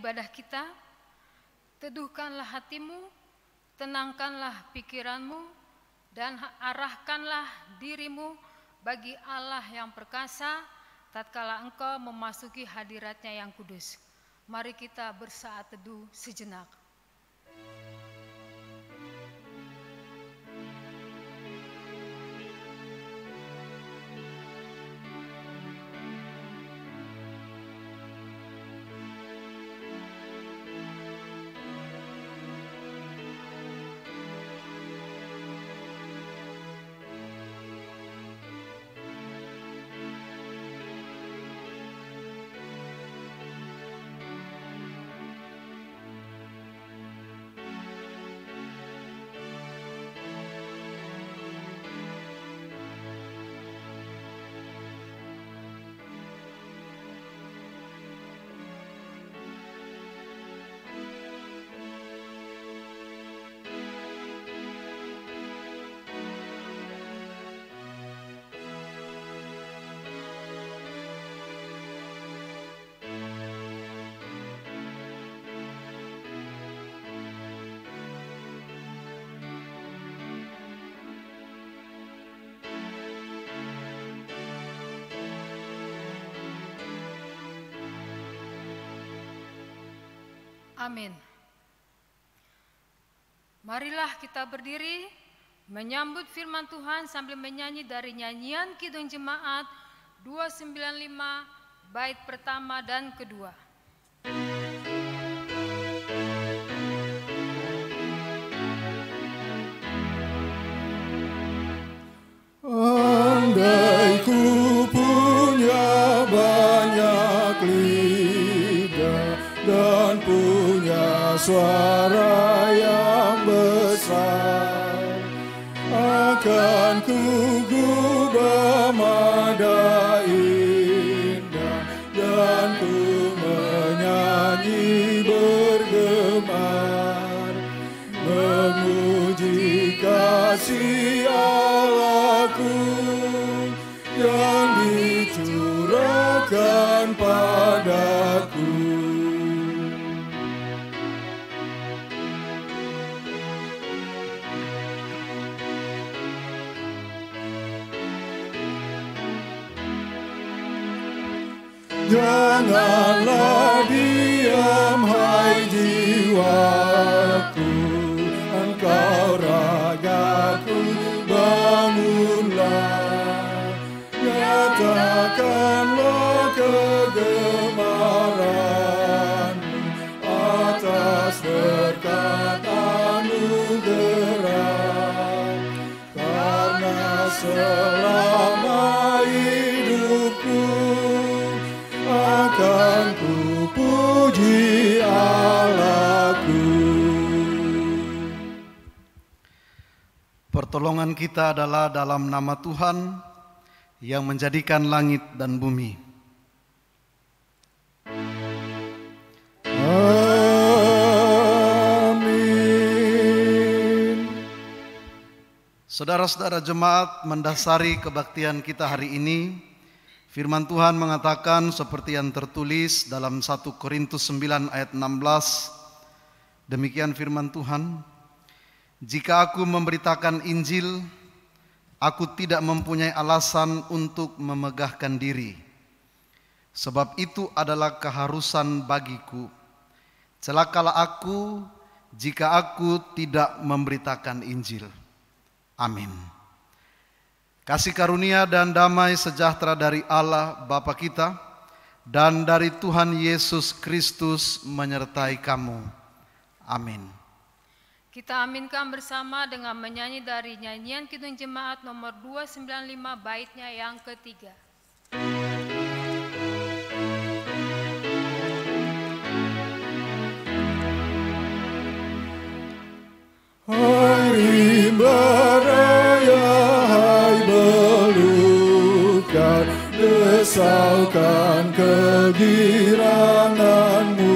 ibadah kita, teduhkanlah hatimu, tenangkanlah pikiranmu, dan arahkanlah dirimu bagi Allah yang perkasa, tatkala engkau memasuki hadiratnya yang kudus. Mari kita bersaat teduh sejenak. Amin. Marilah kita berdiri menyambut firman Tuhan sambil menyanyi dari nyanyian Kidung Jemaat 295 bait pertama dan kedua. Andai ku punya banyak lidah dan punya suara yang besar, akan ku gubah nada indah dan ku menyanyi bergemar, memuji kasih Allahku yang dicurahkan padaku. Janganlah diam hai jiwaku, engkau ragaku, bangunlah, nyatakanlah kegemaranmu atas berkat anugerah, karena selama hidupku akan ku puji Allahku. Pertolongan kita adalah dalam nama Tuhan yang menjadikan langit dan bumi. Amin. Saudara-saudara jemaat, mendasari kebaktian kita hari ini, firman Tuhan mengatakan seperti yang tertulis dalam 1 Korintus 9 ayat 16. Demikian firman Tuhan, jika aku memberitakan Injil, aku tidak mempunyai alasan untuk memegahkan diri, sebab itu adalah keharusan bagiku. Celakalah aku jika aku tidak memberitakan Injil. Amin. Kasih karunia dan damai sejahtera dari Allah Bapa kita dan dari Tuhan Yesus Kristus menyertai kamu. Amin. Kita aminkan bersama dengan menyanyi dari nyanyian Kidung Jemaat nomor 295 baitnya yang ketiga. Hari beraya, hai belukan, desaukan kegiranganmu.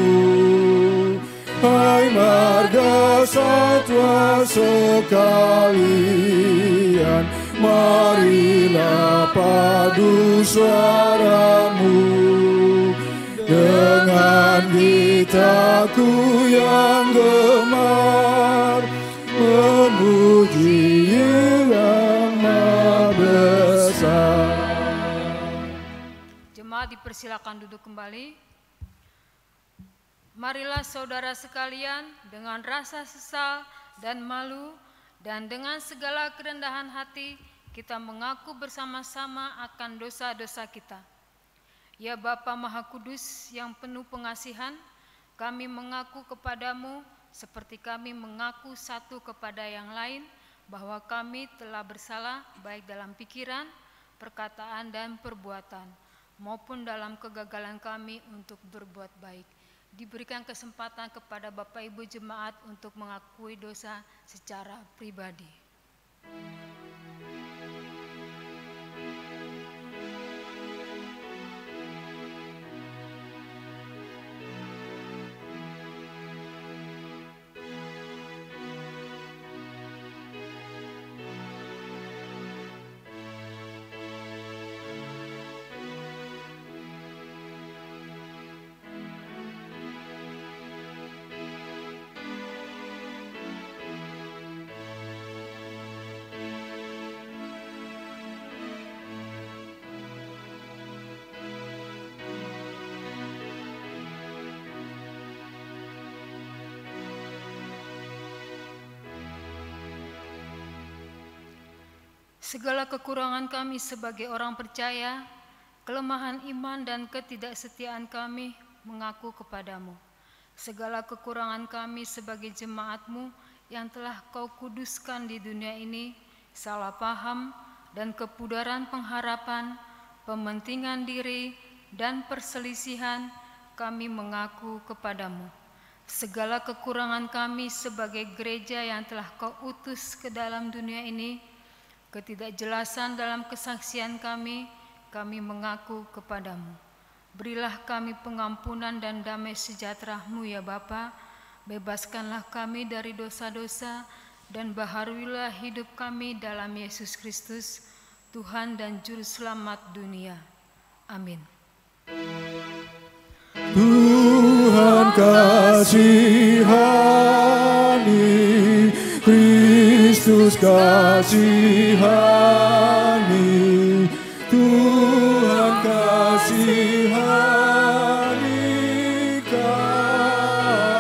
Hai marga satwa sekalian, marilah padu suaramu dengan gitaku yang gemar memuji Yang Maha Besar. Jemaat dipersilakan duduk kembali. Marilah saudara sekalian dengan rasa sesal dan malu dan dengan segala kerendahan hati kita mengaku bersama-sama akan dosa-dosa kita. Ya Bapa Maha Kudus yang penuh pengasihan, kami mengaku kepadamu seperti kami mengaku satu kepada yang lain bahwa kami telah bersalah baik dalam pikiran, perkataan dan perbuatan maupun dalam kegagalan kami untuk berbuat baik. Diberikan kesempatan kepada Bapak Ibu Jemaat untuk mengakui dosa secara pribadi. Segala kekurangan kami sebagai orang percaya, kelemahan iman dan ketidaksetiaan kami mengaku kepadamu. Segala kekurangan kami sebagai jemaat-Mu yang telah Kau kuduskan di dunia ini, salah paham dan kepudaran pengharapan, pementingan diri dan perselisihan, kami mengaku kepadamu. Segala kekurangan kami sebagai gereja yang telah Kau utus ke dalam dunia ini, ketidakjelasan dalam kesaksian kami mengaku kepadamu. Berilah kami pengampunan dan damai sejahtera-Mu ya Bapa, bebaskanlah kami dari dosa-dosa dan baharuilah hidup kami dalam Yesus Kristus, Tuhan dan Juru Selamat dunia. Amin. Tuhan kasihani, Kristus kasihani, Tuhan kasihani kami.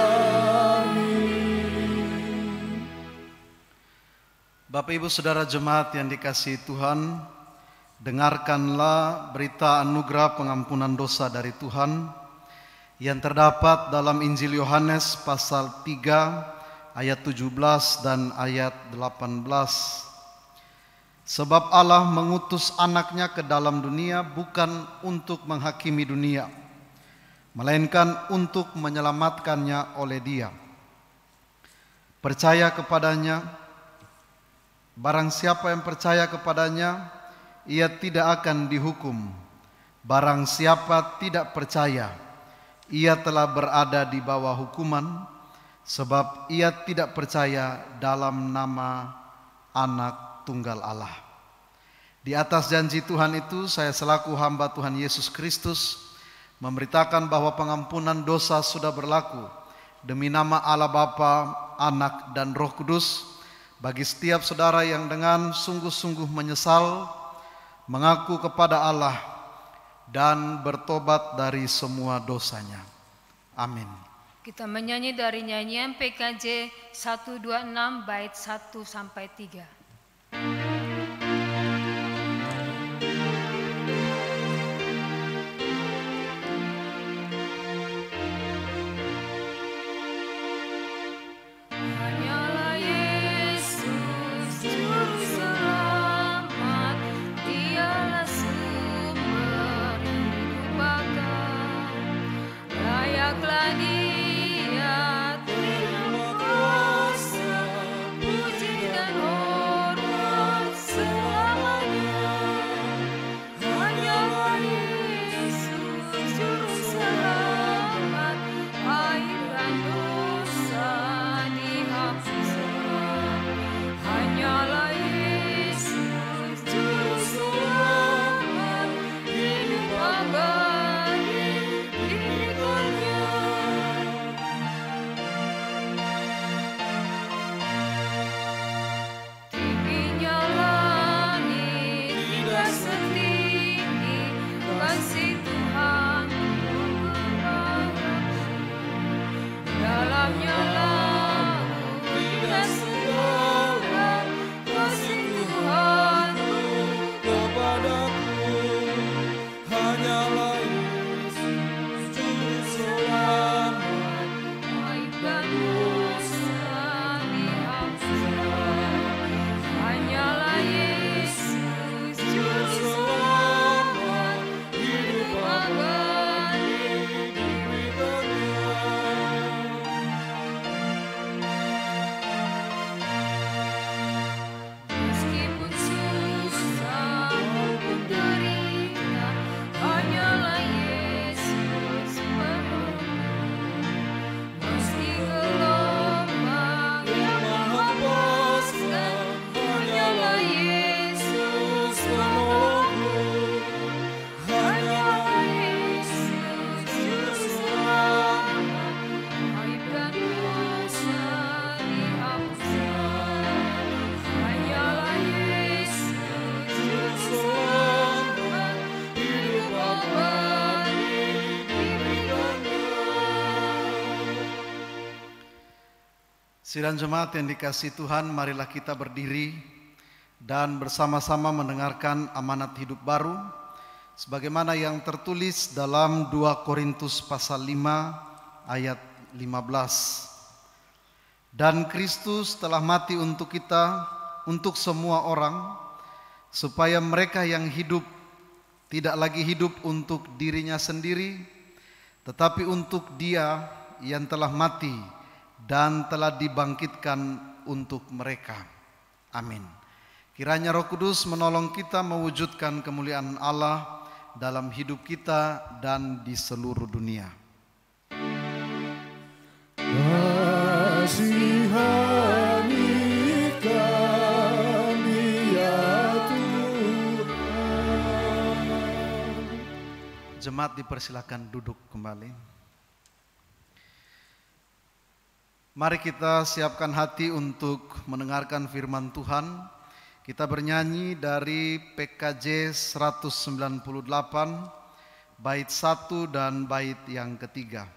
Bapak Ibu Saudara jemaat yang dikasihi Tuhan, dengarkanlah berita anugerah pengampunan dosa dari Tuhan yang terdapat dalam Injil Yohanes pasal 3 ayat 17 dan ayat 18. Sebab Allah mengutus anaknya ke dalam dunia bukan untuk menghakimi dunia, melainkan untuk menyelamatkannya oleh Dia. Percaya kepadanya, barang siapa yang percaya kepadanya, ia tidak akan dihukum. Barang siapa tidak percaya, ia telah berada di bawah hukuman, sebab ia tidak percaya dalam nama Anak Tunggal Allah. Di atas janji Tuhan itu, saya selaku hamba Tuhan Yesus Kristus memberitakan bahwa pengampunan dosa sudah berlaku demi nama Allah Bapa, Anak dan Roh Kudus bagi setiap saudara yang dengan sungguh-sungguh menyesal, mengaku kepada Allah dan bertobat dari semua dosanya. Amin. Kita menyanyi dari nyanyian PKJ 126 bait 1 sampai 3. Puji dan Sidang jemaat yang dikasihi Tuhan, marilah kita berdiri dan bersama-sama mendengarkan amanat hidup baru sebagaimana yang tertulis dalam 2 Korintus pasal 5 ayat 15. Dan Kristus telah mati untuk kita, untuk semua orang, supaya mereka yang hidup tidak lagi hidup untuk dirinya sendiri, tetapi untuk Dia yang telah mati dan telah dibangkitkan untuk mereka. Amin. Kiranya Roh Kudus menolong kita mewujudkan kemuliaan Allah dalam hidup kita dan di seluruh dunia. Kasihani kami ya Tuhan. Jemaat dipersilakan duduk kembali. Mari kita siapkan hati untuk mendengarkan firman Tuhan. Kita bernyanyi dari PKJ 198, bait 1 dan bait yang ketiga.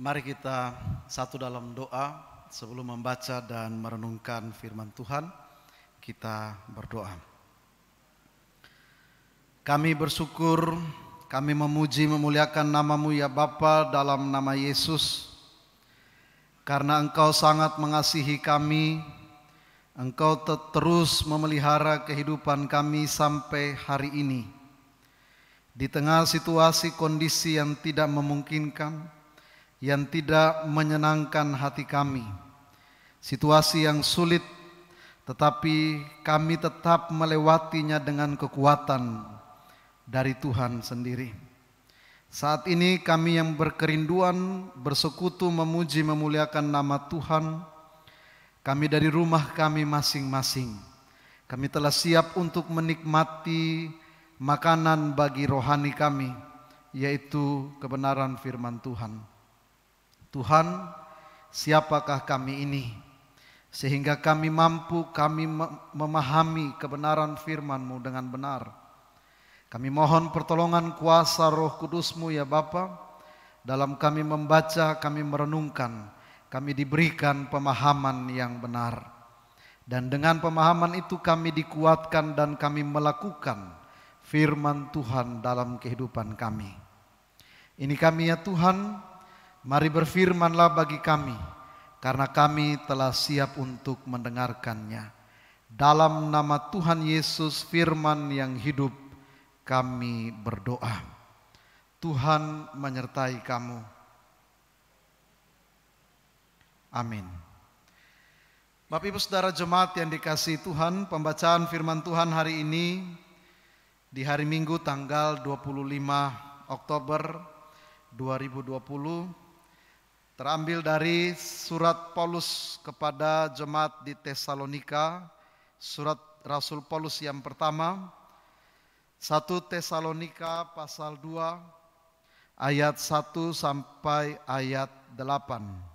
Mari kita satu dalam doa sebelum membaca dan merenungkan firman Tuhan. Kita berdoa. Kami bersyukur, kami memuji memuliakan nama-Mu ya Bapa dalam nama Yesus. Karena Engkau sangat mengasihi kami, Engkau terus memelihara kehidupan kami sampai hari ini. Di tengah situasi kondisi yang tidak memungkinkan, yang tidak menyenangkan hati kami, situasi yang sulit, tetapi kami tetap melewatinya dengan kekuatan dari Tuhan sendiri. Saat ini kami yang berkerinduan bersekutu memuji memuliakan nama Tuhan, kami dari rumah kami masing-masing, kami telah siap untuk menikmati makanan bagi rohani kami, yaitu kebenaran firman Tuhan. Tuhan, siapakah kami ini sehingga kami mampu memahami kebenaran firman-Mu dengan benar. Kami mohon pertolongan kuasa Roh Kudus-Mu ya Bapa, dalam kami membaca, kami merenungkan, kami diberikan pemahaman yang benar. Dan dengan pemahaman itu kami dikuatkan dan kami melakukan firman Tuhan dalam kehidupan kami. Ini kami ya Tuhan, mari berfirmanlah bagi kami, karena kami telah siap untuk mendengarkannya. Dalam nama Tuhan Yesus firman yang hidup kami berdoa. Tuhan menyertai kamu. Amin. Bapak Ibu Saudara jemaat yang dikasihi Tuhan, pembacaan firman Tuhan hari ini di hari Minggu tanggal 25 Oktober 2020 terambil dari surat Paulus kepada jemaat di Tesalonika, surat Rasul Paulus yang pertama, 1 Tesalonika pasal 2 ayat 1 sampai ayat 8.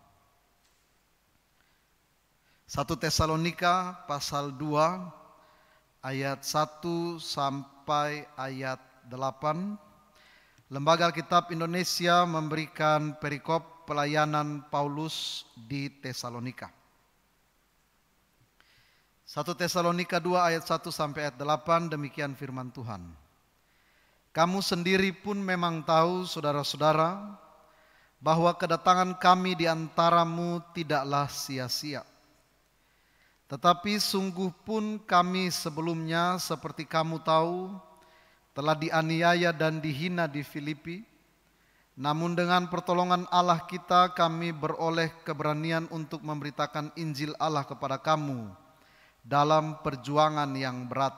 1 Tesalonika pasal 2 ayat 1 sampai ayat 8. Lembaga Alkitab Indonesia memberikan perikop pelayanan Paulus di Tesalonika. 1 Tesalonika 2 ayat 1 sampai ayat 8, demikian firman Tuhan. Kamu sendiri pun memang tahu, saudara-saudara, bahwa kedatangan kami di antaramu tidaklah sia-sia. Tetapi sungguh pun kami sebelumnya seperti kamu tahu telah dianiaya dan dihina di Filipi. Namun dengan pertolongan Allah kita kami beroleh keberanian untuk memberitakan Injil Allah kepada kamu dalam perjuangan yang berat.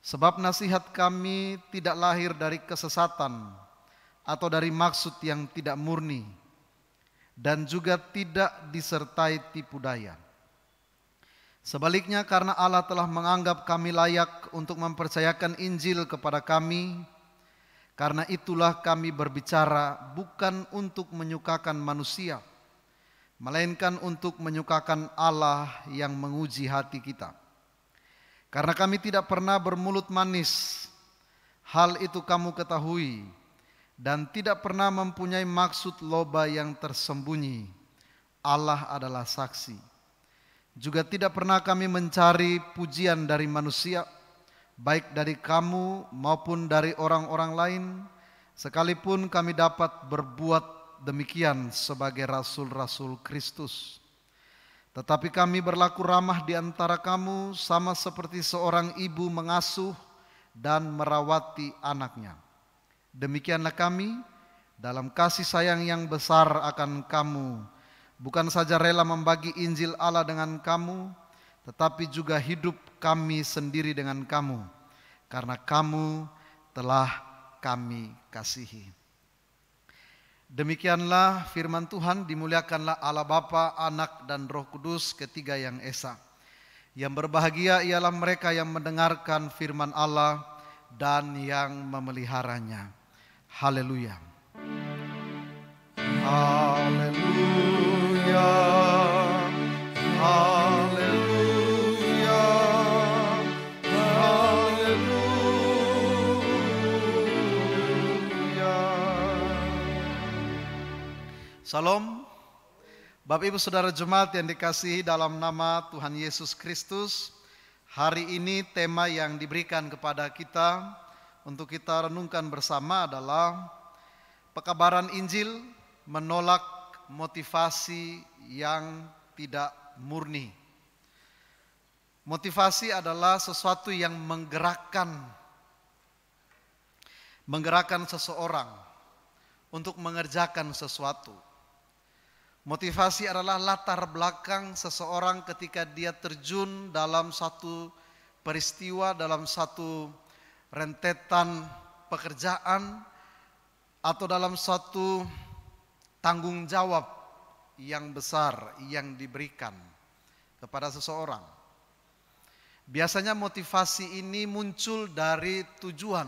Sebab nasihat kami tidak lahir dari kesesatan atau dari maksud yang tidak murni dan juga tidak disertai tipu daya. Sebaliknya karena Allah telah menganggap kami layak untuk mempercayakan Injil kepada kami, karena itulah kami berbicara bukan untuk menyukakan manusia, melainkan untuk menyukakan Allah yang menguji hati kita. Karena kami tidak pernah bermulut manis, hal itu kamu ketahui, dan tidak pernah mempunyai maksud loba yang tersembunyi. Allah adalah saksi. Juga tidak pernah kami mencari pujian dari manusia, baik dari kamu maupun dari orang-orang lain, sekalipun kami dapat berbuat demikian sebagai rasul-rasul Kristus. Tetapi kami berlaku ramah di antara kamu sama seperti seorang ibu mengasuh dan merawati anaknya. Demikianlah kami dalam kasih sayang yang besar akan kamu, bukan saja rela membagi Injil Allah dengan kamu, tetapi juga hidup kami sendiri dengan kamu, karena kamu telah kami kasihi. Demikianlah firman Tuhan, dimuliakanlah Allah Bapa, Anak, dan Roh Kudus, ketiga yang esa. Yang berbahagia ialah mereka yang mendengarkan firman Allah dan yang memeliharanya. Haleluya. Haleluya. Haleluya, haleluya. Salam, Bapak Ibu Saudara jemaat yang dikasihi dalam nama Tuhan Yesus Kristus. Hari ini tema yang diberikan kepada kita untuk kita renungkan bersama adalah pekabaran Injil menolak motivasi yang tidak murni. Motivasi adalah sesuatu yang menggerakkan seseorang untuk mengerjakan sesuatu. Motivasi adalah latar belakang seseorang ketika dia terjun dalam satu peristiwa, dalam satu rentetan pekerjaan, atau dalam satu tanggung jawab yang besar yang diberikan kepada seseorang. Biasanya motivasi ini muncul dari tujuan.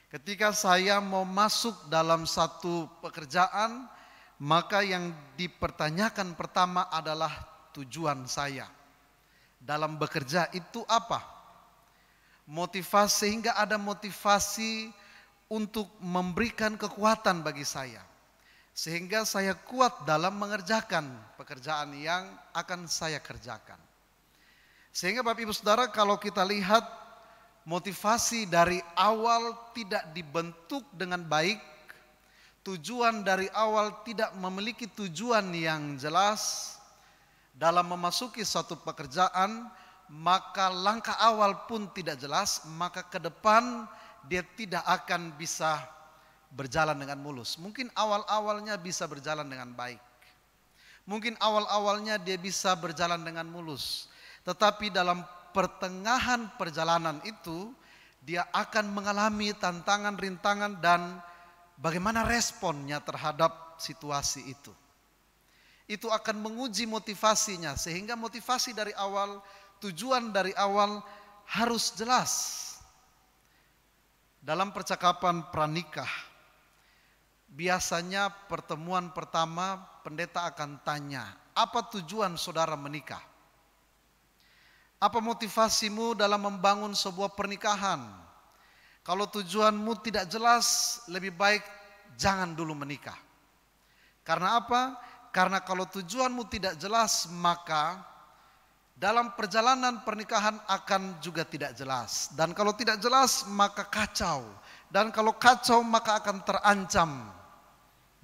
Ketika saya mau masuk dalam satu pekerjaan, maka yang dipertanyakan pertama adalah tujuan saya dalam bekerja itu apa? Motivasi, sehingga ada motivasi untuk memberikan kekuatan bagi saya, sehingga saya kuat dalam mengerjakan pekerjaan yang akan saya kerjakan. Sehingga Bapak Ibu Saudara, kalau kita lihat motivasi dari awal tidak dibentuk dengan baik, tujuan dari awal tidak memiliki tujuan yang jelas dalam memasuki suatu pekerjaan, maka langkah awal pun tidak jelas, maka ke depan dia tidak akan bisa berjalan dengan mulus. Mungkin awal-awalnya bisa berjalan dengan baik. Mungkin awal-awalnya dia bisa berjalan dengan mulus. Tetapi dalam pertengahan perjalanan itu, dia akan mengalami tantangan, rintangan, dan bagaimana responnya terhadap situasi itu. Itu akan menguji motivasinya, sehingga motivasi dari awal, tujuan dari awal harus jelas. Dalam percakapan pranikah, biasanya pertemuan pertama pendeta akan tanya, apa tujuan saudara menikah? Apa motivasimu dalam membangun sebuah pernikahan? Kalau tujuanmu tidak jelas, lebih baik jangan dulu menikah. Karena apa? Karena kalau tujuanmu tidak jelas, maka dalam perjalanan pernikahan akan juga tidak jelas. Dan kalau tidak jelas, maka kacau. Dan kalau kacau, maka akan terancam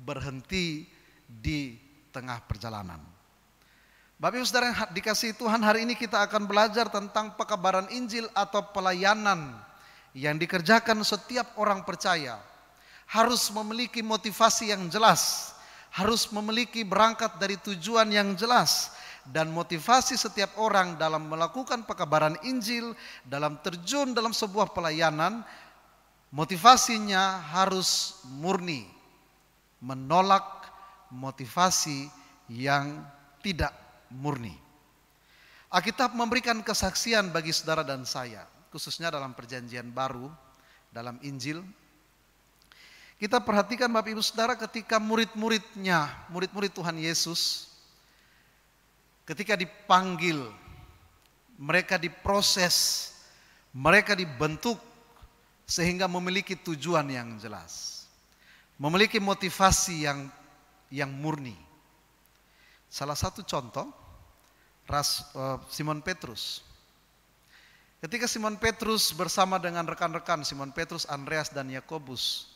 berhenti di tengah perjalanan. Bapak Ibu Saudara yang dikasihi Tuhan, hari ini kita akan belajar tentang pekabaran Injil atau pelayanan yang dikerjakan setiap orang percaya. Harus memiliki motivasi yang jelas, harus memiliki berangkat dari tujuan yang jelas. Dan motivasi setiap orang dalam melakukan pekabaran Injil, dalam terjun dalam sebuah pelayanan, motivasinya harus murni, menolak motivasi yang tidak murni. Alkitab memberikan kesaksian bagi saudara dan saya, khususnya dalam perjanjian baru, dalam Injil. Kita perhatikan Bapak Ibu Saudara, ketika murid-murid Tuhan Yesus, ketika dipanggil, mereka diproses, mereka dibentuk sehingga memiliki tujuan yang jelas, memiliki motivasi yang murni. Salah satu contoh, Simon Petrus. Ketika Simon Petrus bersama dengan rekan-rekan Simon Petrus, Andreas dan Yakobus,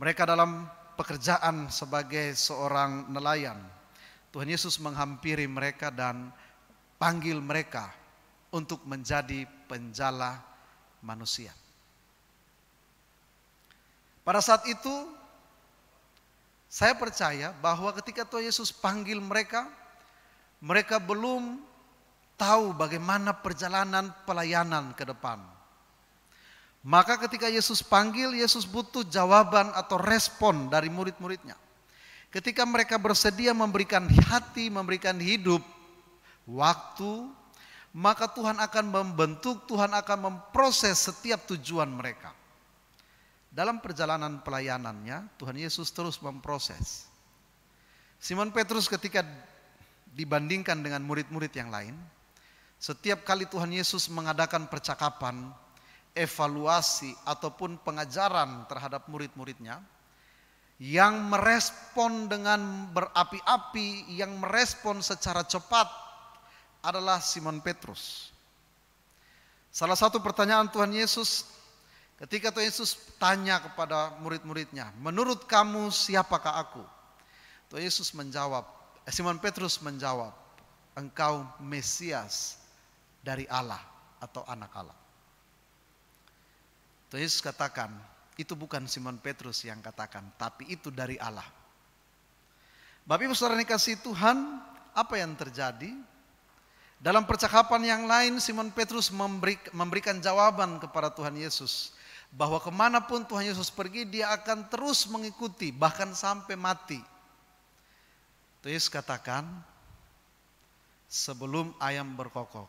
mereka dalam pekerjaan sebagai seorang nelayan, Tuhan Yesus menghampiri mereka dan panggil mereka untuk menjadi penjala manusia. Pada saat itu, saya percaya bahwa ketika Tuhan Yesus panggil mereka, mereka belum tahu bagaimana perjalanan pelayanan ke depan. Maka ketika Yesus panggil, Yesus butuh jawaban atau respon dari murid-muridnya. Ketika mereka bersedia memberikan hati, memberikan hidup, waktu, maka Tuhan akan membentuk, Tuhan akan memproses setiap tujuan mereka. Dalam perjalanan pelayanannya, Tuhan Yesus terus memproses. Simon Petrus ketika dibandingkan dengan murid-murid yang lain, setiap kali Tuhan Yesus mengadakan percakapan, evaluasi ataupun pengajaran terhadap murid-muridnya, yang merespon dengan berapi-api, yang merespon secara cepat adalah Simon Petrus. Salah satu pertanyaan Tuhan Yesus, ketika Tuhan Yesus tanya kepada murid-muridnya, menurut kamu siapakah aku? Tuhan Yesus menjawab, Simon Petrus menjawab, engkau Mesias dari Allah atau anak Allah. Tuhan Yesus katakan, itu bukan Simon Petrus yang katakan, tapi itu dari Allah. Bapak Ibu Saudara dikasihi Tuhan, apa yang terjadi? Dalam percakapan yang lain, Simon Petrus memberikan jawaban kepada Tuhan Yesus, bahwa kemanapun Tuhan Yesus pergi, dia akan terus mengikuti, bahkan sampai mati. Tuhan Yesus katakan, sebelum ayam berkokok,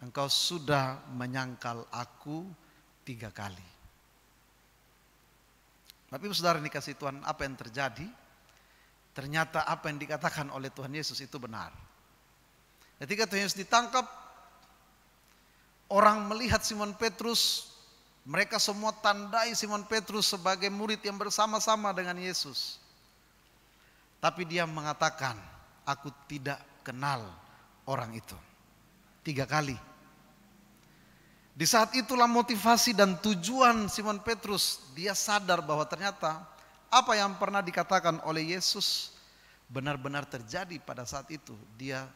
engkau sudah menyangkal aku 3 kali. Bapak Ibu Saudara dikasihi Tuhan, apa yang terjadi? Ternyata apa yang dikatakan oleh Tuhan Yesus itu benar. Ketika Tuhan Yesus ditangkap, orang melihat Simon Petrus, mereka semua tandai Simon Petrus sebagai murid yang bersama-sama dengan Yesus. Tapi dia mengatakan, aku tidak kenal orang itu. 3 kali. Di saat itulah motivasi dan tujuan Simon Petrus. Dia sadar bahwa ternyata apa yang pernah dikatakan oleh Yesus benar-benar terjadi pada saat itu. Dia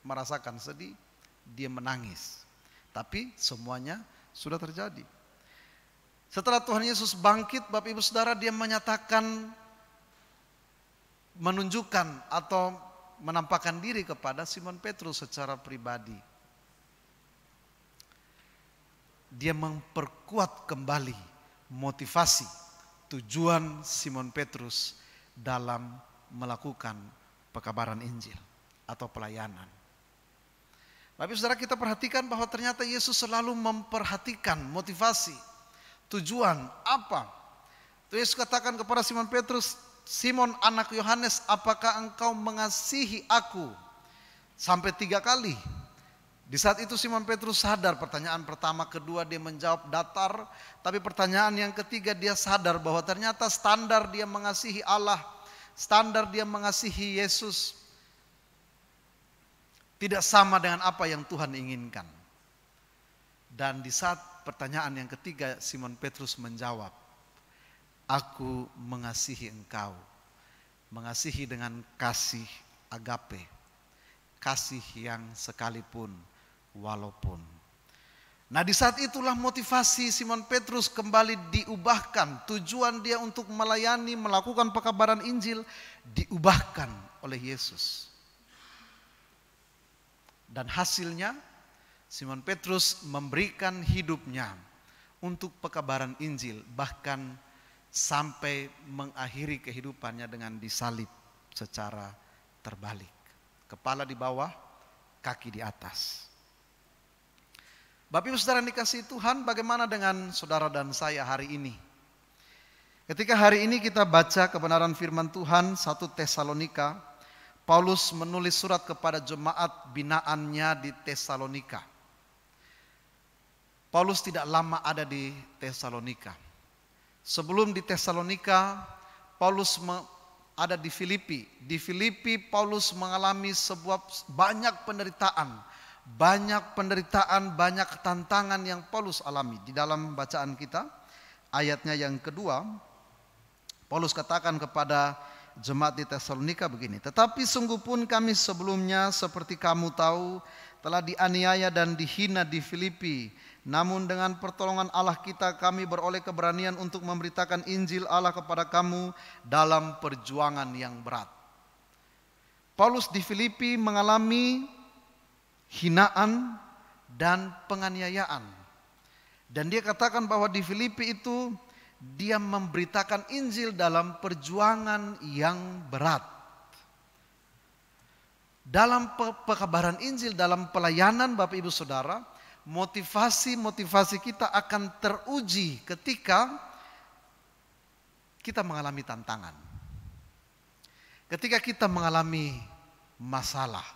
merasakan sedih, dia menangis. Tapi semuanya sudah terjadi. Setelah Tuhan Yesus bangkit, Bapak Ibu Saudara, dia menyatakan, menunjukkan atau menampakkan diri kepada Simon Petrus secara pribadi. Dia memperkuat kembali motivasi, tujuan Simon Petrus dalam melakukan pekabaran Injil atau pelayanan. Tapi saudara, kita perhatikan bahwa ternyata Yesus selalu memperhatikan motivasi, tujuan apa. Yesus katakan kepada Simon Petrus, Simon anak Yohanes, apakah engkau mengasihi aku? Sampai 3 kali. Di saat itu Simon Petrus sadar, pertanyaan pertama, kedua dia menjawab datar. Tapi pertanyaan yang ketiga dia sadar bahwa ternyata standar dia mengasihi Allah, standar dia mengasihi Yesus tidak sama dengan apa yang Tuhan inginkan. Dan di saat pertanyaan yang ketiga Simon Petrus menjawab, aku mengasihi engkau. Mengasihi dengan kasih agape. Kasih yang sekalipun, walaupun. Nah, di saat itulah motivasi Simon Petrus kembali diubahkan. Tujuan dia untuk melayani, melakukan pekabaran Injil diubahkan oleh Yesus. Dan hasilnya Simon Petrus memberikan hidupnya untuk pekabaran Injil, bahkan sampai mengakhiri kehidupannya dengan disalib secara terbalik. Kepala di bawah, kaki di atas. Bapak Ibu Saudara yang dikasihi Tuhan, bagaimana dengan saudara dan saya hari ini? Ketika hari ini kita baca kebenaran firman Tuhan 1 Tesalonika, Paulus menulis surat kepada jemaat binaannya di Tesalonika. Paulus tidak lama ada di Tesalonika. Sebelum di Tesalonika, Paulus ada di Filipi. Di Filipi Paulus mengalami banyak penderitaan, banyak tantangan yang Paulus alami. Di dalam bacaan kita, ayatnya yang kedua, Paulus katakan kepada jemaat di Tesalonika begini, tetapi sungguh pun kami sebelumnya seperti kamu tahu telah dianiaya dan dihina di Filipi. Namun dengan pertolongan Allah kita kami beroleh keberanian untuk memberitakan Injil Allah kepada kamu dalam perjuangan yang berat. Paulus di Filipi mengalami hinaan dan penganiayaan. Dan dia katakan bahwa di Filipi itu dia memberitakan Injil dalam perjuangan yang berat. Dalam pekabaran Injil, dalam pelayanan Bapak Ibu Saudara, motivasi kita akan teruji ketika kita mengalami tantangan. Ketika kita mengalami masalah,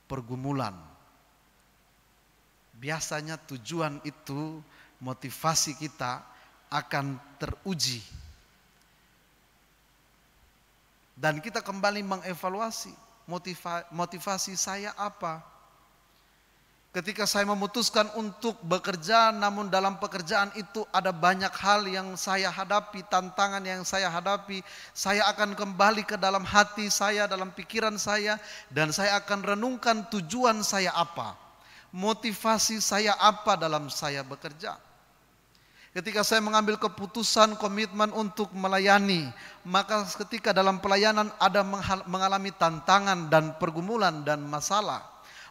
pergumulan. Biasanya tujuan itu, motivasi kita akan teruji. Dan kita kembali mengevaluasi motivasi saya apa. Ketika saya memutuskan untuk bekerja, namun dalam pekerjaan itu ada banyak hal yang saya hadapi, tantangan yang saya hadapi, saya akan kembali ke dalam hati saya, dalam pikiran saya, dan saya akan renungkan tujuan saya apa, motivasi saya apa dalam saya bekerja. Ketika saya mengambil keputusan komitmen untuk melayani, maka ketika dalam pelayanan ada mengalami tantangan dan pergumulan dan masalah,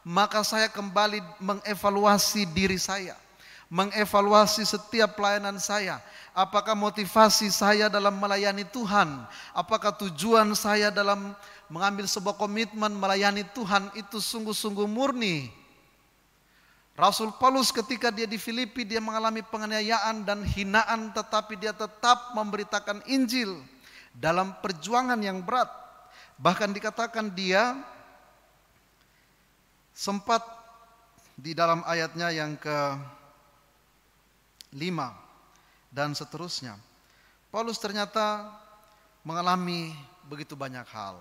maka saya kembali mengevaluasi diri saya, mengevaluasi setiap pelayanan saya. Apakah motivasi saya dalam melayani Tuhan? Apakah tujuan saya dalam mengambil sebuah komitmen melayani Tuhan itu sungguh-sungguh murni? Rasul Paulus ketika dia di Filipi, dia mengalami penganiayaan dan hinaan, tetapi dia tetap memberitakan Injil dalam perjuangan yang berat. Bahkan dikatakan dia sempat di dalam ayatnya yang ke-5 dan seterusnya, Paulus ternyata mengalami begitu banyak hal.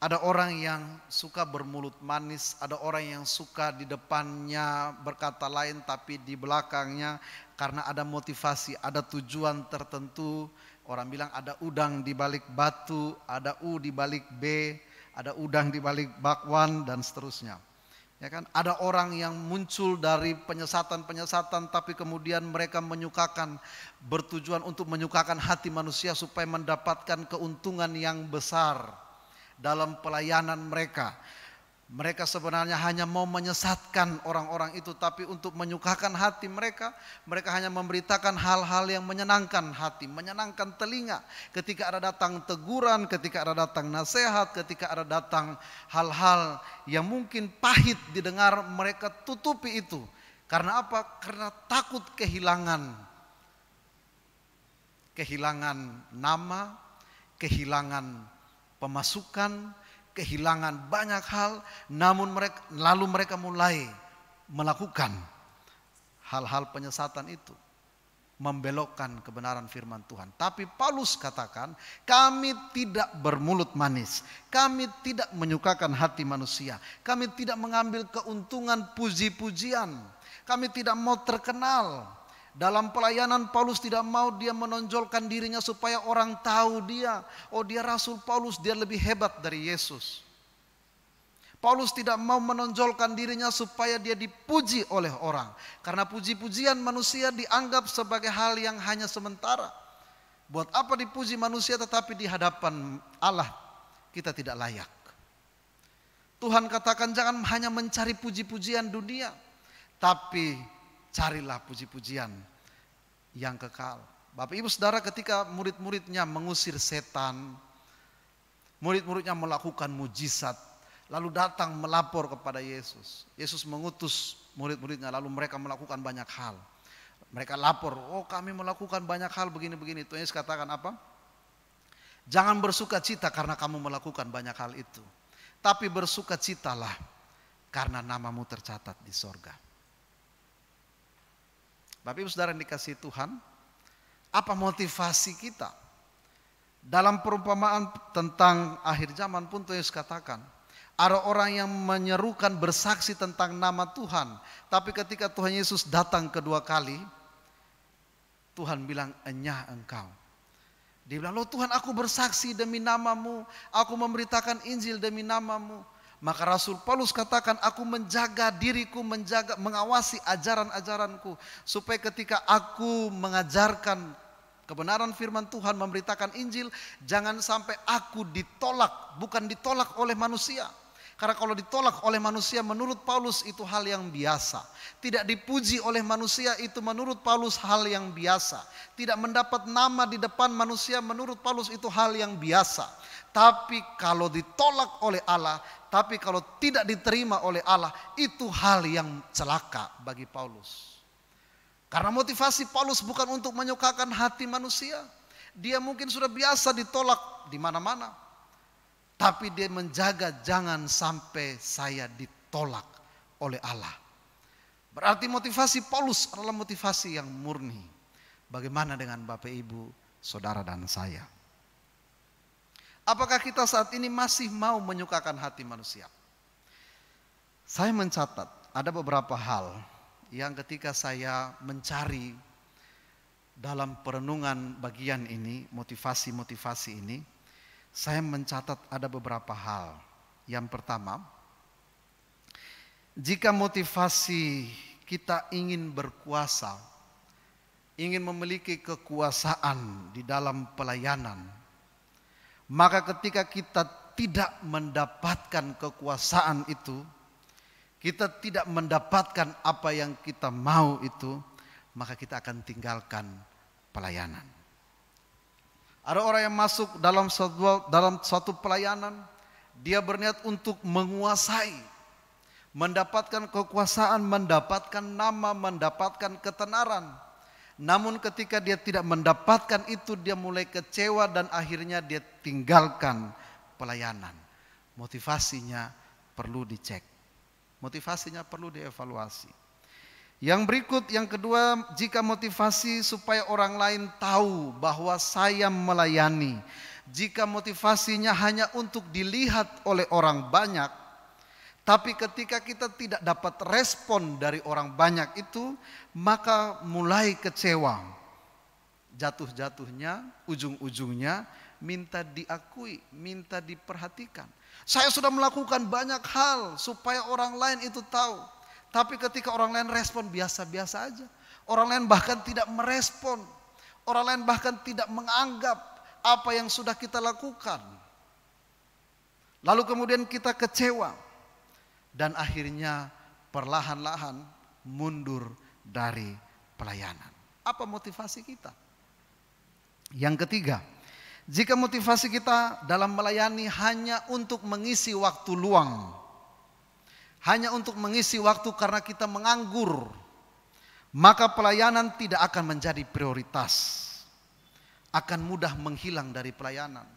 Ada orang yang suka bermulut manis, ada orang yang suka di depannya berkata lain tapi di belakangnya karena ada motivasi, ada tujuan tertentu. Orang bilang ada udang di balik batu, ada U di balik B, ada udang di balik bakwan dan seterusnya. Ya kan? Ada orang yang muncul dari penyesatan-penyesatan tapi kemudian mereka bertujuan untuk menyukakan hati manusia supaya mendapatkan keuntungan yang besar dalam pelayanan mereka. Mereka sebenarnya hanya mau menyesatkan orang-orang itu, tapi untuk menyukakan hati mereka hanya memberitakan hal-hal yang menyenangkan hati, menyenangkan telinga. Ketika ada datang teguran, ketika ada datang nasihat, ketika ada datang hal-hal yang mungkin pahit didengar, mereka tutupi itu. Karena apa? Karena takut kehilangan nama, kehilangan pemasukan, kehilangan banyak hal, namun mereka mulai melakukan hal-hal penyesatan itu, membelokkan kebenaran firman Tuhan. Tapi Paulus katakan, kami tidak bermulut manis, kami tidak menyukakan hati manusia, kami tidak mengambil keuntungan puji-pujian, kami tidak mau terkenal. Dalam pelayanan Paulus tidak mau dia menonjolkan dirinya supaya orang tahu dia. Oh, dia Rasul Paulus, dia lebih hebat dari Yesus. Paulus tidak mau menonjolkan dirinya supaya dia dipuji oleh orang. Karena puji-pujian manusia dianggap sebagai hal yang hanya sementara. Buat apa dipuji manusia tetapi di hadapan Allah kita tidak layak. Tuhan katakan jangan hanya mencari puji-pujian dunia, tapi carilah puji-pujian yang kekal. Bapak Ibu Saudara, ketika murid-muridnya mengusir setan, murid-muridnya melakukan mujizat, lalu datang melapor kepada Yesus. Yesus mengutus murid-muridnya, lalu mereka melakukan banyak hal. Mereka lapor, oh kami melakukan banyak hal begini-begini. Tuhan Yesus katakan apa? Jangan bersuka cita karena kamu melakukan banyak hal itu, tapi bersuka citalah karena namamu tercatat di sorga. Bapak Ibu Saudara yang dikasihi Tuhan, apa motivasi kita? Dalam perumpamaan tentang akhir zaman pun Tuhan Yesus katakan, ada orang yang menyerukan bersaksi tentang nama Tuhan, tapi ketika Tuhan Yesus datang kedua kali, Tuhan bilang, enyah engkau. Dia bilang, loh Tuhan, aku bersaksi demi namamu, aku memberitakan Injil demi namamu. Maka Rasul Paulus katakan, aku menjaga diriku, mengawasi ajaran-ajaranku, supaya ketika aku mengajarkan kebenaran firman Tuhan, memberitakan Injil, jangan sampai aku ditolak, bukan ditolak oleh manusia. Karena kalau ditolak oleh manusia, menurut Paulus itu hal yang biasa. Tidak dipuji oleh manusia itu menurut Paulus hal yang biasa. Tidak mendapat nama di depan manusia menurut Paulus itu hal yang biasa. Tapi kalau ditolak oleh Allah, tapi kalau tidak diterima oleh Allah, itu hal yang celaka bagi Paulus. Karena motivasi Paulus bukan untuk menyukakan hati manusia. Dia mungkin sudah biasa ditolak di mana-mana. Tapi dia menjaga jangan sampai saya ditolak oleh Allah. Berarti motivasi Paulus adalah motivasi yang murni. Bagaimana dengan Bapak Ibu, Saudara dan saya? Apakah kita saat ini masih mau menyukakan hati manusia? Saya mencatat ada beberapa hal yang ketika saya mencari dalam perenungan bagian ini, motivasi-motivasi ini, saya mencatat ada beberapa hal. Yang pertama, jika motivasi kita ingin berkuasa, ingin memiliki kekuasaan di dalam pelayanan, maka ketika kita tidak mendapatkan kekuasaan itu, kita tidak mendapatkan apa yang kita mau itu, maka kita akan tinggalkan pelayanan. Ada orang yang masuk dalam suatu pelayanan, dia berniat untuk menguasai, mendapatkan kekuasaan, mendapatkan nama, mendapatkan ketenaran. Namun ketika dia tidak mendapatkan itu, dia mulai kecewa dan akhirnya dia tinggalkan pelayanan. Motivasinya perlu dicek. Motivasinya perlu dievaluasi. Yang berikut, yang kedua, jika motivasi supaya orang lain tahu bahwa saya melayani, jika motivasinya hanya untuk dilihat oleh orang banyak, tapi ketika kita tidak dapat respon dari orang banyak itu, maka mulai kecewa. Jatuh-jatuhnya, ujung-ujungnya minta diakui, minta diperhatikan. Saya sudah melakukan banyak hal supaya orang lain itu tahu. Tapi ketika orang lain respon biasa-biasa aja. Orang lain bahkan tidak merespon. Orang lain bahkan tidak menganggap apa yang sudah kita lakukan. Lalu kemudian kita kecewa. Dan akhirnya perlahan-lahan mundur dari pelayanan. Apa motivasi kita? Yang ketiga, jika motivasi kita dalam melayani hanya untuk mengisi waktu luang, hanya untuk mengisi waktu karena kita menganggur, maka pelayanan tidak akan menjadi prioritas. Akan mudah menghilang dari pelayanan.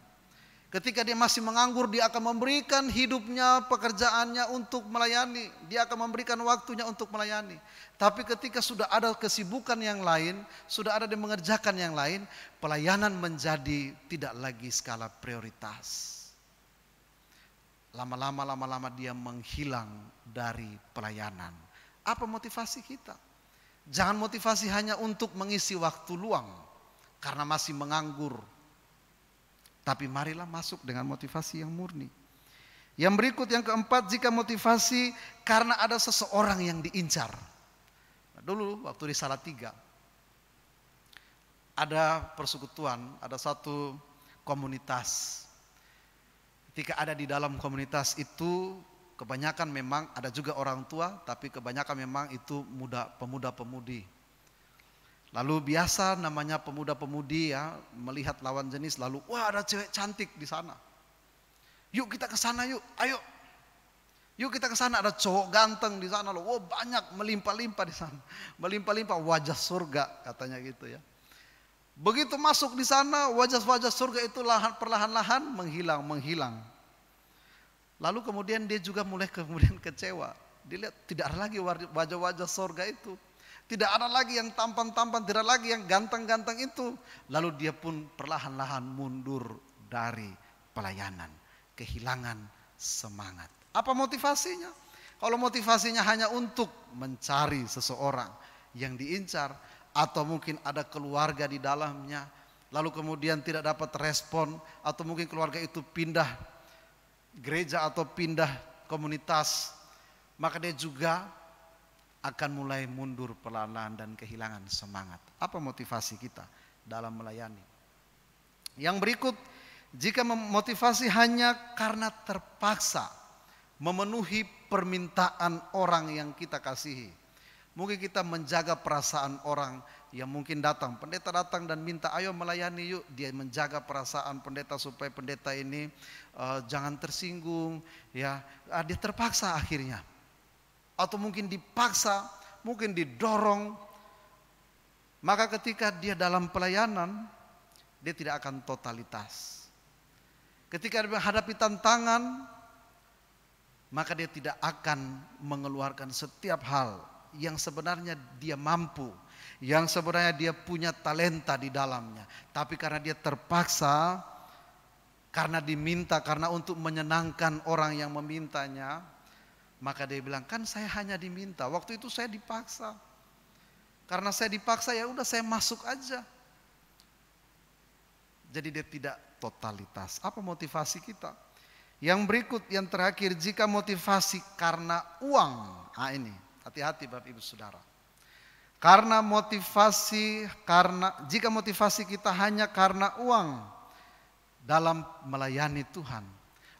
Ketika dia masih menganggur, dia akan memberikan hidupnya, pekerjaannya untuk melayani. Dia akan memberikan waktunya untuk melayani. Tapi ketika sudah ada kesibukan yang lain, sudah ada dia mengerjakan yang lain, pelayanan menjadi tidak lagi skala prioritas. Lama-lama dia menghilang dari pelayanan. Apa motivasi kita? Jangan motivasi hanya untuk mengisi waktu luang karena masih menganggur. Tapi marilah masuk dengan motivasi yang murni. Yang berikut, yang keempat, jika motivasi karena ada seseorang yang diincar. Nah, dulu waktu di Salatiga ada persekutuan, ada satu komunitas. Ketika ada di dalam komunitas itu, kebanyakan memang ada juga orang tua, tapi kebanyakan memang itu pemuda-pemudi. Lalu biasa namanya pemuda-pemudi ya, melihat lawan jenis lalu, wah ada cewek cantik di sana. Yuk kita ke sana yuk, ayo. Yuk kita ke sana, ada cowok ganteng di sana loh. Wah banyak, melimpah-limpah di sana. Melimpah-limpah, wajah surga katanya gitu ya. Begitu masuk di sana, wajah-wajah surga itu perlahan-lahan menghilang. Lalu kemudian dia juga mulai kecewa. Dilihat tidak ada lagi wajah-wajah surga itu. Tidak ada lagi yang tampan-tampan, tidak lagi yang ganteng-ganteng itu. Lalu dia pun perlahan-lahan mundur dari pelayanan. Kehilangan semangat. Apa motivasinya? Kalau motivasinya hanya untuk mencari seseorang yang diincar, atau mungkin ada keluarga di dalamnya, lalu kemudian tidak dapat respon, atau mungkin keluarga itu pindah gereja atau pindah komunitas, maka dia juga akan mulai mundur perlahan dan kehilangan semangat. Apa motivasi kita dalam melayani? Yang berikut, jika motivasi hanya karena terpaksa memenuhi permintaan orang yang kita kasihi. Mungkin kita menjaga perasaan orang yang mungkin datang. Pendeta datang dan minta ayo melayani yuk. Dia menjaga perasaan pendeta supaya pendeta ini jangan tersinggung. Ya, dia terpaksa akhirnya. Atau mungkin dipaksa, mungkin didorong. Maka ketika dia dalam pelayanan, dia tidak akan totalitas. Ketika dia menghadapi tantangan, maka dia tidak akan mengeluarkan setiap hal yang sebenarnya dia mampu, yang sebenarnya dia punya talenta di dalamnya. Tapi karena dia terpaksa, karena diminta, karena untuk menyenangkan orang yang memintanya, maka dia bilang, kan saya hanya diminta, waktu itu saya dipaksa. Karena saya dipaksa ya udah saya masuk aja. Jadi dia tidak totalitas. Apa motivasi kita? Yang berikut, yang terakhir, jika motivasi karena uang. Nah ini, hati-hati Bapak Ibu Saudara. Jika motivasi kita hanya karena uang dalam melayani Tuhan,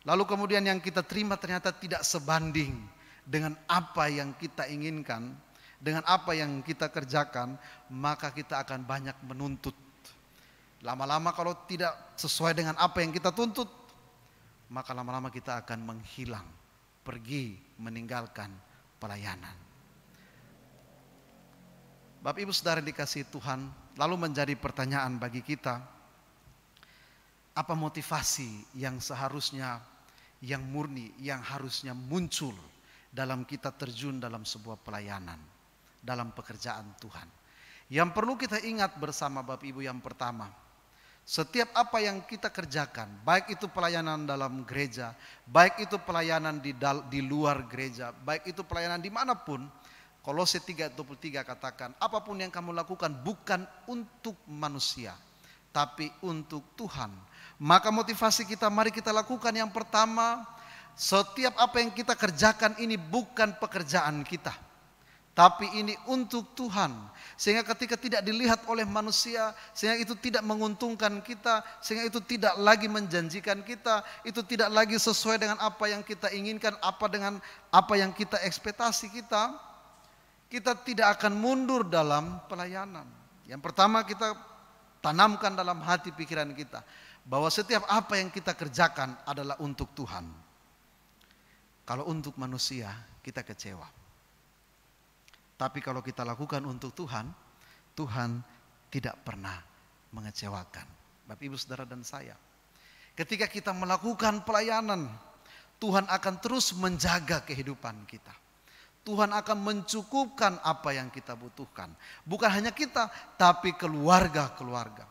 lalu kemudian yang kita terima ternyata tidak sebanding dengan apa yang kita inginkan, dengan apa yang kita kerjakan, maka kita akan banyak menuntut. Lama-lama kalau tidak sesuai dengan apa yang kita tuntut, maka lama-lama kita akan menghilang, pergi meninggalkan pelayanan. Bapak Ibu Saudara dikasihi Tuhan, lalu menjadi pertanyaan bagi kita, apa motivasi yang seharusnya, yang murni, yang harusnya muncul dalam kita terjun dalam sebuah pelayanan, dalam pekerjaan Tuhan. Yang perlu kita ingat bersama Bapak Ibu, yang pertama, Setiap apa yang kita kerjakan, baik itu pelayanan dalam gereja, baik itu pelayanan di luar gereja, baik itu pelayanan dimanapun, Kolose 3:23 katakan, apapun yang kamu lakukan bukan untuk manusia, tapi untuk Tuhan. Maka motivasi kita, mari kita lakukan yang pertama, setiap apa yang kita kerjakan ini bukan pekerjaan kita, tapi ini untuk Tuhan. Sehingga ketika tidak dilihat oleh manusia, sehingga itu tidak menguntungkan kita, sehingga itu tidak lagi menjanjikan kita, itu tidak lagi sesuai dengan apa yang kita inginkan, dengan apa yang kita ekspektasi kita tidak akan mundur dalam pelayanan. Yang pertama kita tanamkan dalam hati pikiran kita, bahwa setiap apa yang kita kerjakan adalah untuk Tuhan. Kalau untuk manusia kita kecewa. Tapi kalau kita lakukan untuk Tuhan, Tuhan tidak pernah mengecewakan. Bapak, Ibu, Saudara dan saya, ketika kita melakukan pelayanan, Tuhan akan terus menjaga kehidupan kita. Tuhan akan mencukupkan apa yang kita butuhkan. Bukan hanya kita, tapi keluarga-keluarga.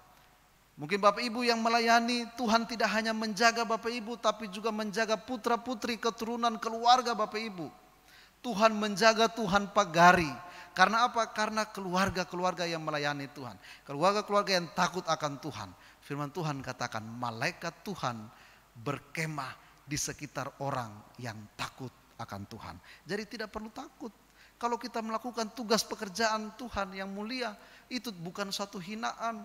Mungkin Bapak Ibu yang melayani, Tuhan tidak hanya menjaga Bapak Ibu, tapi juga menjaga putra-putri keturunan keluarga Bapak Ibu. Tuhan menjaga, Tuhan pagari. Karena apa? Karena keluarga-keluarga yang melayani Tuhan. Keluarga-keluarga yang takut akan Tuhan. Firman Tuhan katakan, malaikat Tuhan berkemah di sekitar orang yang takut akan Tuhan. Jadi tidak perlu takut. Kalau kita melakukan tugas pekerjaan Tuhan yang mulia, itu bukan suatu hinaan.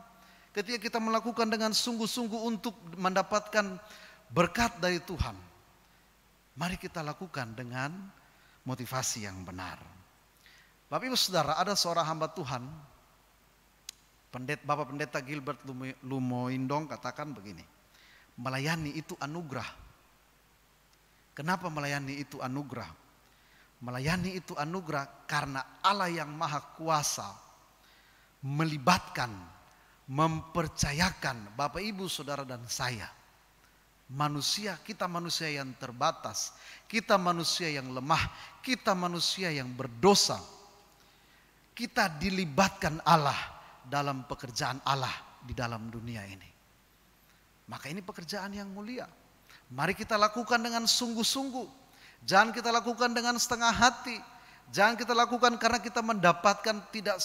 Ketika kita melakukan dengan sungguh-sungguh untuk mendapatkan berkat dari Tuhan, mari kita lakukan dengan motivasi yang benar. Bapak, Ibu, Saudara, ada seorang hamba Tuhan, Bapak Pendeta Gilbert Lumoindong, katakan begini, melayani itu anugerah. Kenapa melayani itu anugerah? Melayani itu anugerah karena Allah yang Maha Kuasa melibatkan, mempercayakan Bapak, Ibu, Saudara dan saya. Manusia, kita manusia yang terbatas, kita manusia yang lemah, kita manusia yang berdosa. Kita dilibatkan Allah dalam pekerjaan Allah di dalam dunia ini. Maka ini pekerjaan yang mulia. Mari kita lakukan dengan sungguh-sungguh. Jangan kita lakukan dengan setengah hati. Jangan kita lakukan karena kita mendapatkan tidak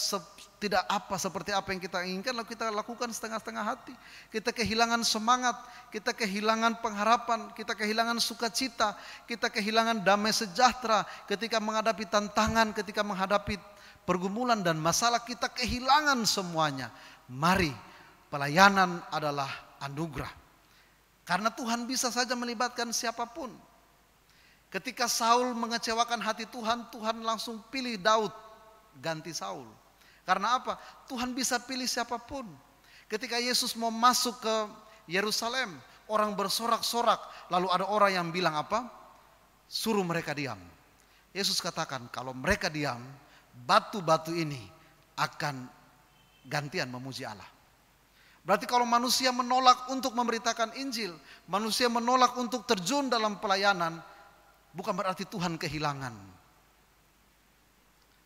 seperti apa yang kita inginkan, lalu kita lakukan setengah-setengah hati. Kita kehilangan semangat, kita kehilangan pengharapan, kita kehilangan sukacita, kita kehilangan damai sejahtera ketika menghadapi tantangan, ketika menghadapi pergumulan dan masalah, kita kehilangan semuanya. Mari, pelayanan adalah anugerah. Karena Tuhan bisa saja melibatkan siapapun. Ketika Saul mengecewakan hati Tuhan, Tuhan langsung pilih Daud ganti Saul. Karena apa? Tuhan bisa pilih siapapun. Ketika Yesus mau masuk ke Yerusalem, orang bersorak-sorak, lalu ada orang yang bilang apa? Suruh mereka diam. Yesus katakan, kalau mereka diam, batu-batu ini akan gantian memuji Allah. Berarti kalau manusia menolak untuk memberitakan Injil, manusia menolak untuk terjun dalam pelayanan, bukan berarti Tuhan kehilangan.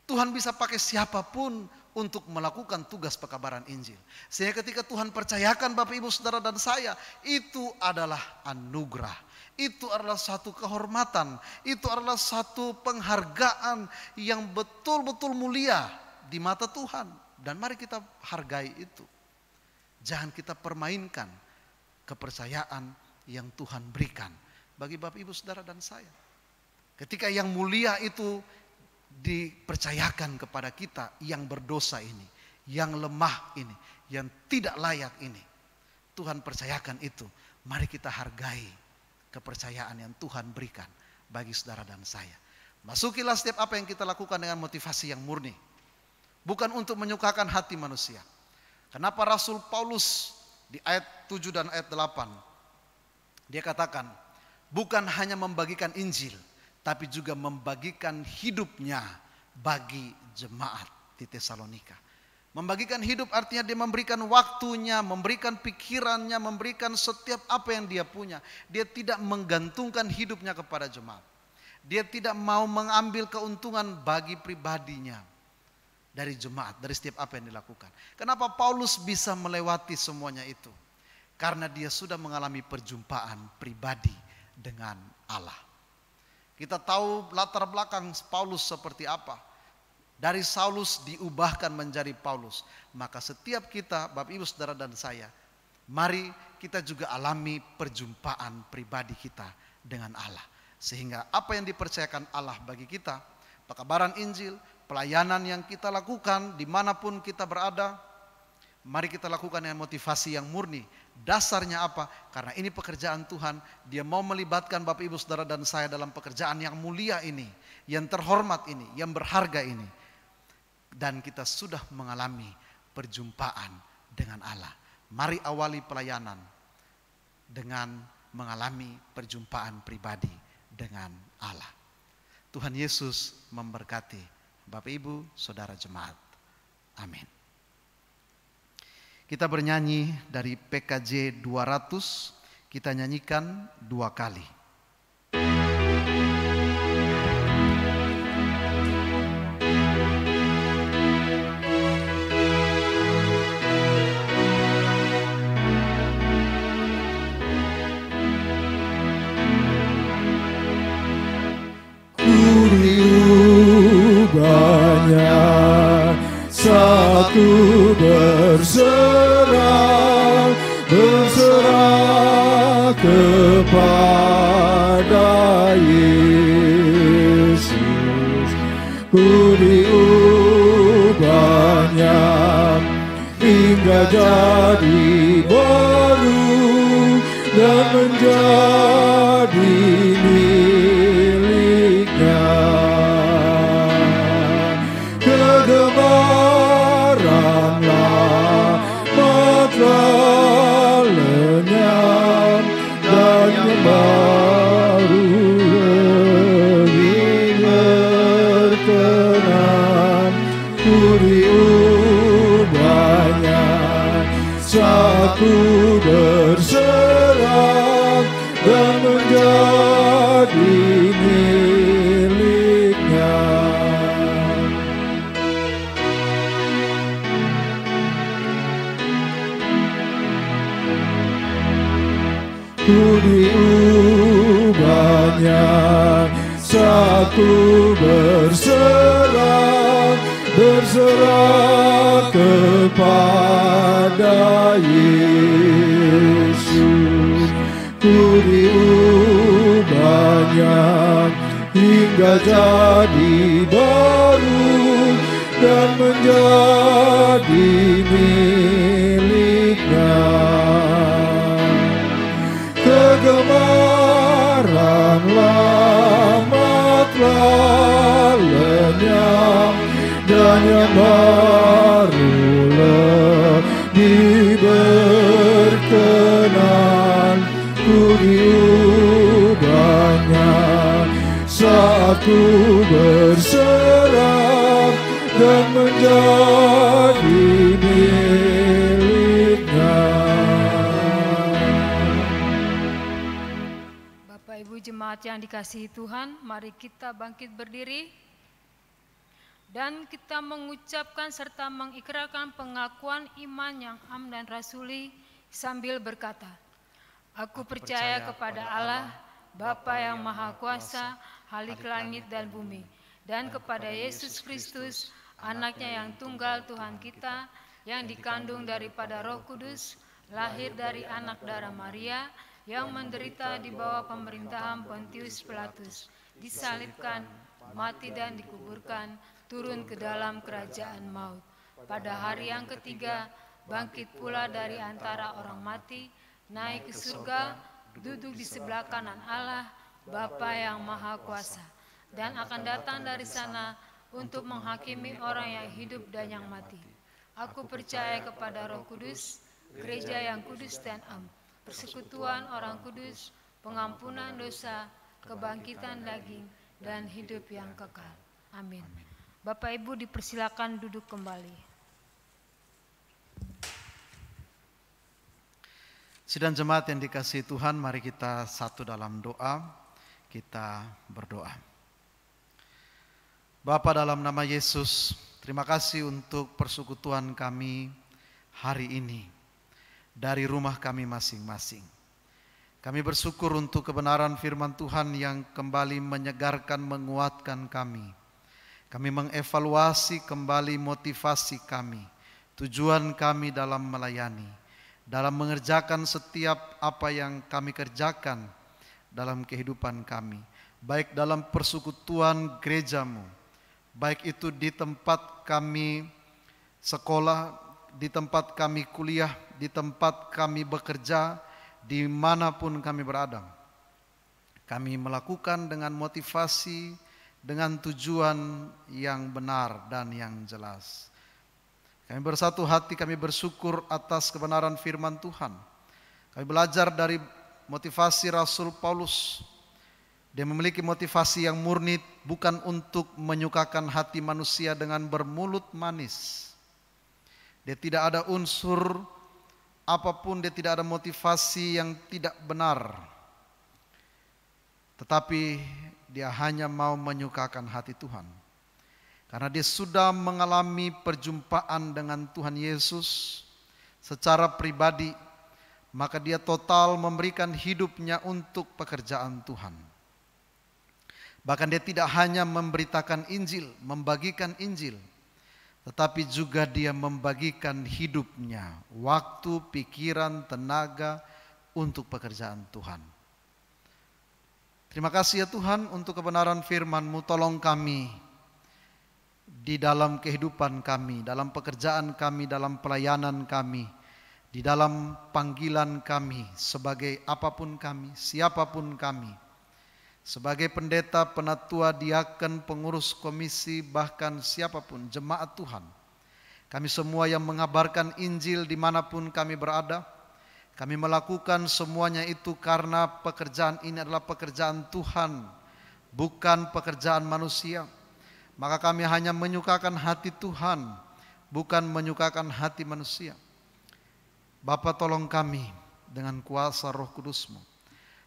Tuhan bisa pakai siapapun untuk melakukan tugas pekabaran Injil. Sehingga ketika Tuhan percayakan Bapak, Ibu, Saudara dan saya, itu adalah anugerah. Itu adalah satu kehormatan. Itu adalah satu penghargaan yang betul-betul mulia di mata Tuhan. Dan mari kita hargai itu. Jangan kita permainkan kepercayaan yang Tuhan berikan bagi Bapak, Ibu, Saudara dan saya. Ketika yang mulia itu dipercayakan kepada kita yang berdosa ini, yang lemah ini, yang tidak layak ini, Tuhan percayakan itu. Mari kita hargai kepercayaan yang Tuhan berikan bagi saudara dan saya. Masukilah setiap apa yang kita lakukan dengan motivasi yang murni, bukan untuk menyukakan hati manusia. Kenapa Rasul Paulus di ayat 7 dan ayat 8 dia katakan, bukan hanya membagikan Injil, tapi juga membagikan hidupnya bagi jemaat di Tesalonika. Membagikan hidup artinya dia memberikan waktunya, memberikan pikirannya, memberikan setiap apa yang dia punya. Dia tidak menggantungkan hidupnya kepada jemaat. Dia tidak mau mengambil keuntungan bagi pribadinya dari jemaat, dari setiap apa yang dilakukan. Kenapa Paulus bisa melewati semuanya itu? karena dia sudah mengalami perjumpaan pribadi dengan Allah. Kita tahu latar belakang Paulus seperti apa. Dari Saulus diubahkan menjadi Paulus. Maka setiap kita, Bapak Ibu Saudara dan saya, mari kita juga alami perjumpaan pribadi kita dengan Allah. Sehingga apa yang dipercayakan Allah bagi kita, pekabaran Injil, pelayanan yang kita lakukan dimanapun kita berada, mari kita lakukan dengan motivasi yang murni. Dasarnya apa? Karena ini pekerjaan Tuhan. Dia mau melibatkan Bapak Ibu Saudara dan saya dalam pekerjaan yang mulia ini, yang terhormat ini, yang berharga ini. Dan kita sudah mengalami perjumpaan dengan Allah. Mari awali pelayanan dengan mengalami perjumpaan pribadi dengan Allah. Tuhan Yesus memberkati Bapak Ibu Saudara jemaat. Amin. Kita bernyanyi dari PKJ 200, kita nyanyikan 2 kali. Banyak satu berserah kepada Yesus. Ku diubahnya hingga jadi baru dan menjadi miliknya. Kegemaranlah mata lenyap dan yang baru lebih berkenan. Ku diubahnya satu berserah dan menjadi miliknya. Ku diubahnya satu berserah kepada Yesus. Ku diubahnya hingga jadi baru dan menjadi miliknya. Kegemaran lama telah lenyap dan yang baru lebih berkenan. Ku diubahnya satu berserah dan menjadi miliknya. Bapak Ibu jemaat yang dikasihi Tuhan, mari kita bangkit berdiri dan kita mengucapkan serta mengikrarkan pengakuan iman yang am dan rasuli sambil berkata, Aku percaya kepada Allah, Bapa yang Maha Kuasa, Halik langit dan bumi, dan kepada Yesus Kristus, Anaknya yang tunggal Tuhan kita, yang dikandung daripada Roh Kudus, lahir dari anak darah Maria, yang menderita di bawah pemerintahan Pontius Pilatus, disalibkan, mati dan dikuburkan, turun ke dalam kerajaan maut. Pada hari yang ketiga, bangkit pula dari antara orang mati, naik ke surga, duduk di sebelah kanan Allah, Bapa yang Maha Kuasa, dan akan datang dari sana untuk menghakimi orang yang hidup dan yang mati. Aku percaya kepada Roh Kudus, gereja yang kudus dan am, persekutuan orang kudus, pengampunan dosa, kebangkitan daging, dan hidup yang kekal. Amin. Bapak Ibu dipersilakan duduk kembali. Sidang jemaat yang dikasihi Tuhan, mari kita satu dalam doa, kita berdoa. Bapa, dalam nama Yesus, terima kasih untuk persekutuan kami hari ini. dari rumah kami masing-masing. Kami bersyukur untuk kebenaran firman Tuhan yang kembali menyegarkan, menguatkan kami. Kami mengevaluasi kembali motivasi kami, tujuan kami dalam melayani, dalam mengerjakan setiap apa yang kami kerjakan dalam kehidupan kami, baik dalam persekutuan gerejamu, baik itu di tempat kami sekolah, di tempat kami kuliah, di tempat kami bekerja, dimanapun kami berada. Kami melakukan dengan motivasi, dengan tujuan yang benar dan yang jelas. Kami bersatu hati, kami bersyukur atas kebenaran firman Tuhan. Kami belajar dari motivasi Rasul Paulus. Dia memiliki motivasi yang murni, bukan untuk menyukakan hati manusia dengan bermulut manis. Dia tidak ada unsur apapun, dia tidak ada motivasi yang tidak benar. Tetapi dia hanya mau menyukakan hati Tuhan. Karena dia sudah mengalami perjumpaan dengan Tuhan Yesus secara pribadi, maka dia total memberikan hidupnya untuk pekerjaan Tuhan. Bahkan dia tidak hanya memberitakan Injil, membagikan Injil, tetapi juga dia membagikan hidupnya, waktu, pikiran, tenaga untuk pekerjaan Tuhan. Terima kasih ya Tuhan untuk kebenaran firman-Mu. Tolong kami di dalam kehidupan kami, dalam pekerjaan kami, dalam pelayanan kami, di dalam panggilan kami, sebagai apapun kami, siapapun kami, sebagai pendeta, penatua, diaken, pengurus komisi, bahkan siapapun, jemaat Tuhan. Kami semua yang mengabarkan Injil dimanapun kami berada, kami melakukan semuanya itu karena pekerjaan ini adalah pekerjaan Tuhan, bukan pekerjaan manusia. Maka kami hanya menyukakan hati Tuhan, bukan menyukakan hati manusia. Bapa, tolong kami dengan kuasa Roh Kudus-Mu,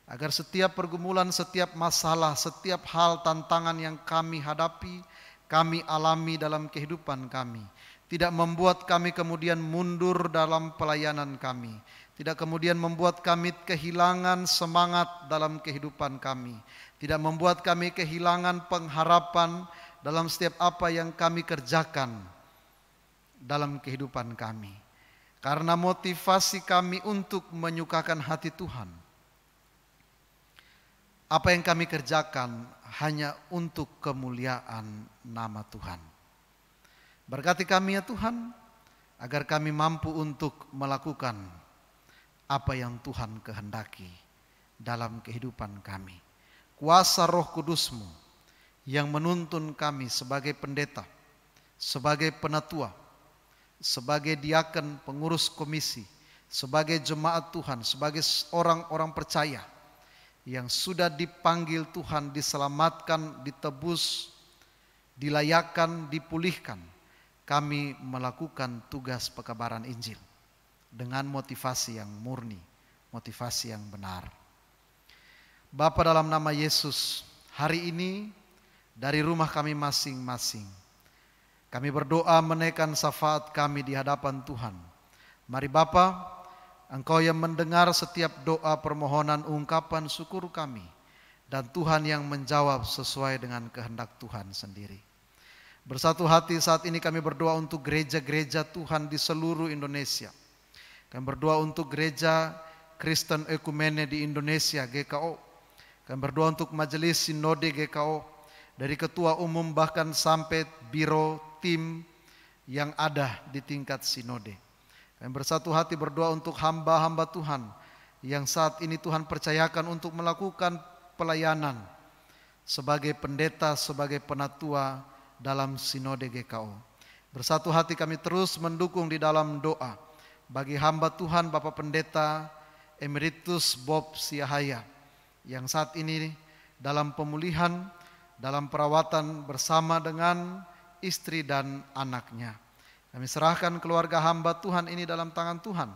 agar setiap pergumulan, setiap masalah, setiap hal tantangan yang kami hadapi, kami alami dalam kehidupan kami, tidak membuat kami kemudian mundur dalam pelayanan kami, tidak kemudian membuat kami kehilangan semangat dalam kehidupan kami, tidak membuat kami kehilangan pengharapan dalam setiap apa yang kami kerjakan dalam kehidupan kami. Karena motivasi kami untuk menyukakan hati Tuhan. Apa yang kami kerjakan hanya untuk kemuliaan nama Tuhan. Berkati kami ya Tuhan, agar kami mampu untuk melakukan apa yang Tuhan kehendaki dalam kehidupan kami. Kuasa Roh Kudus-Mu yang menuntun kami sebagai pendeta, sebagai penatua, sebagai diaken, pengurus komisi, sebagai jemaat Tuhan, sebagai orang-orang percaya yang sudah dipanggil Tuhan, diselamatkan, ditebus, dilayakkan, dipulihkan. Kami melakukan tugas pekabaran Injil dengan motivasi yang murni, motivasi yang benar. Bapa, dalam nama Yesus, hari ini dari rumah kami masing-masing, kami berdoa menaikkan syafaat kami di hadapan Tuhan. Mari Bapa, Engkau yang mendengar setiap doa, permohonan, ungkapan syukur kami, dan Tuhan yang menjawab sesuai dengan kehendak Tuhan sendiri. Bersatu hati saat ini kami berdoa untuk gereja-gereja Tuhan di seluruh Indonesia. Kami berdoa untuk gereja Kristen Ekumene di Indonesia, GKO. Kami berdoa untuk majelis sinode GKO, dari ketua umum bahkan sampai biro tim yang ada di tingkat sinode. Kami bersatu hati berdoa untuk hamba-hamba Tuhan yang saat ini Tuhan percayakan untuk melakukan pelayanan sebagai pendeta, sebagai penatua dalam sinode GKO. Bersatu hati kami terus mendukung di dalam doa bagi hamba Tuhan Bapak Pendeta Emeritus Bob Siahaya yang saat ini dalam pemulihan, dalam perawatan bersama dengan istri dan anaknya. Kami serahkan keluarga hamba Tuhan ini dalam tangan Tuhan.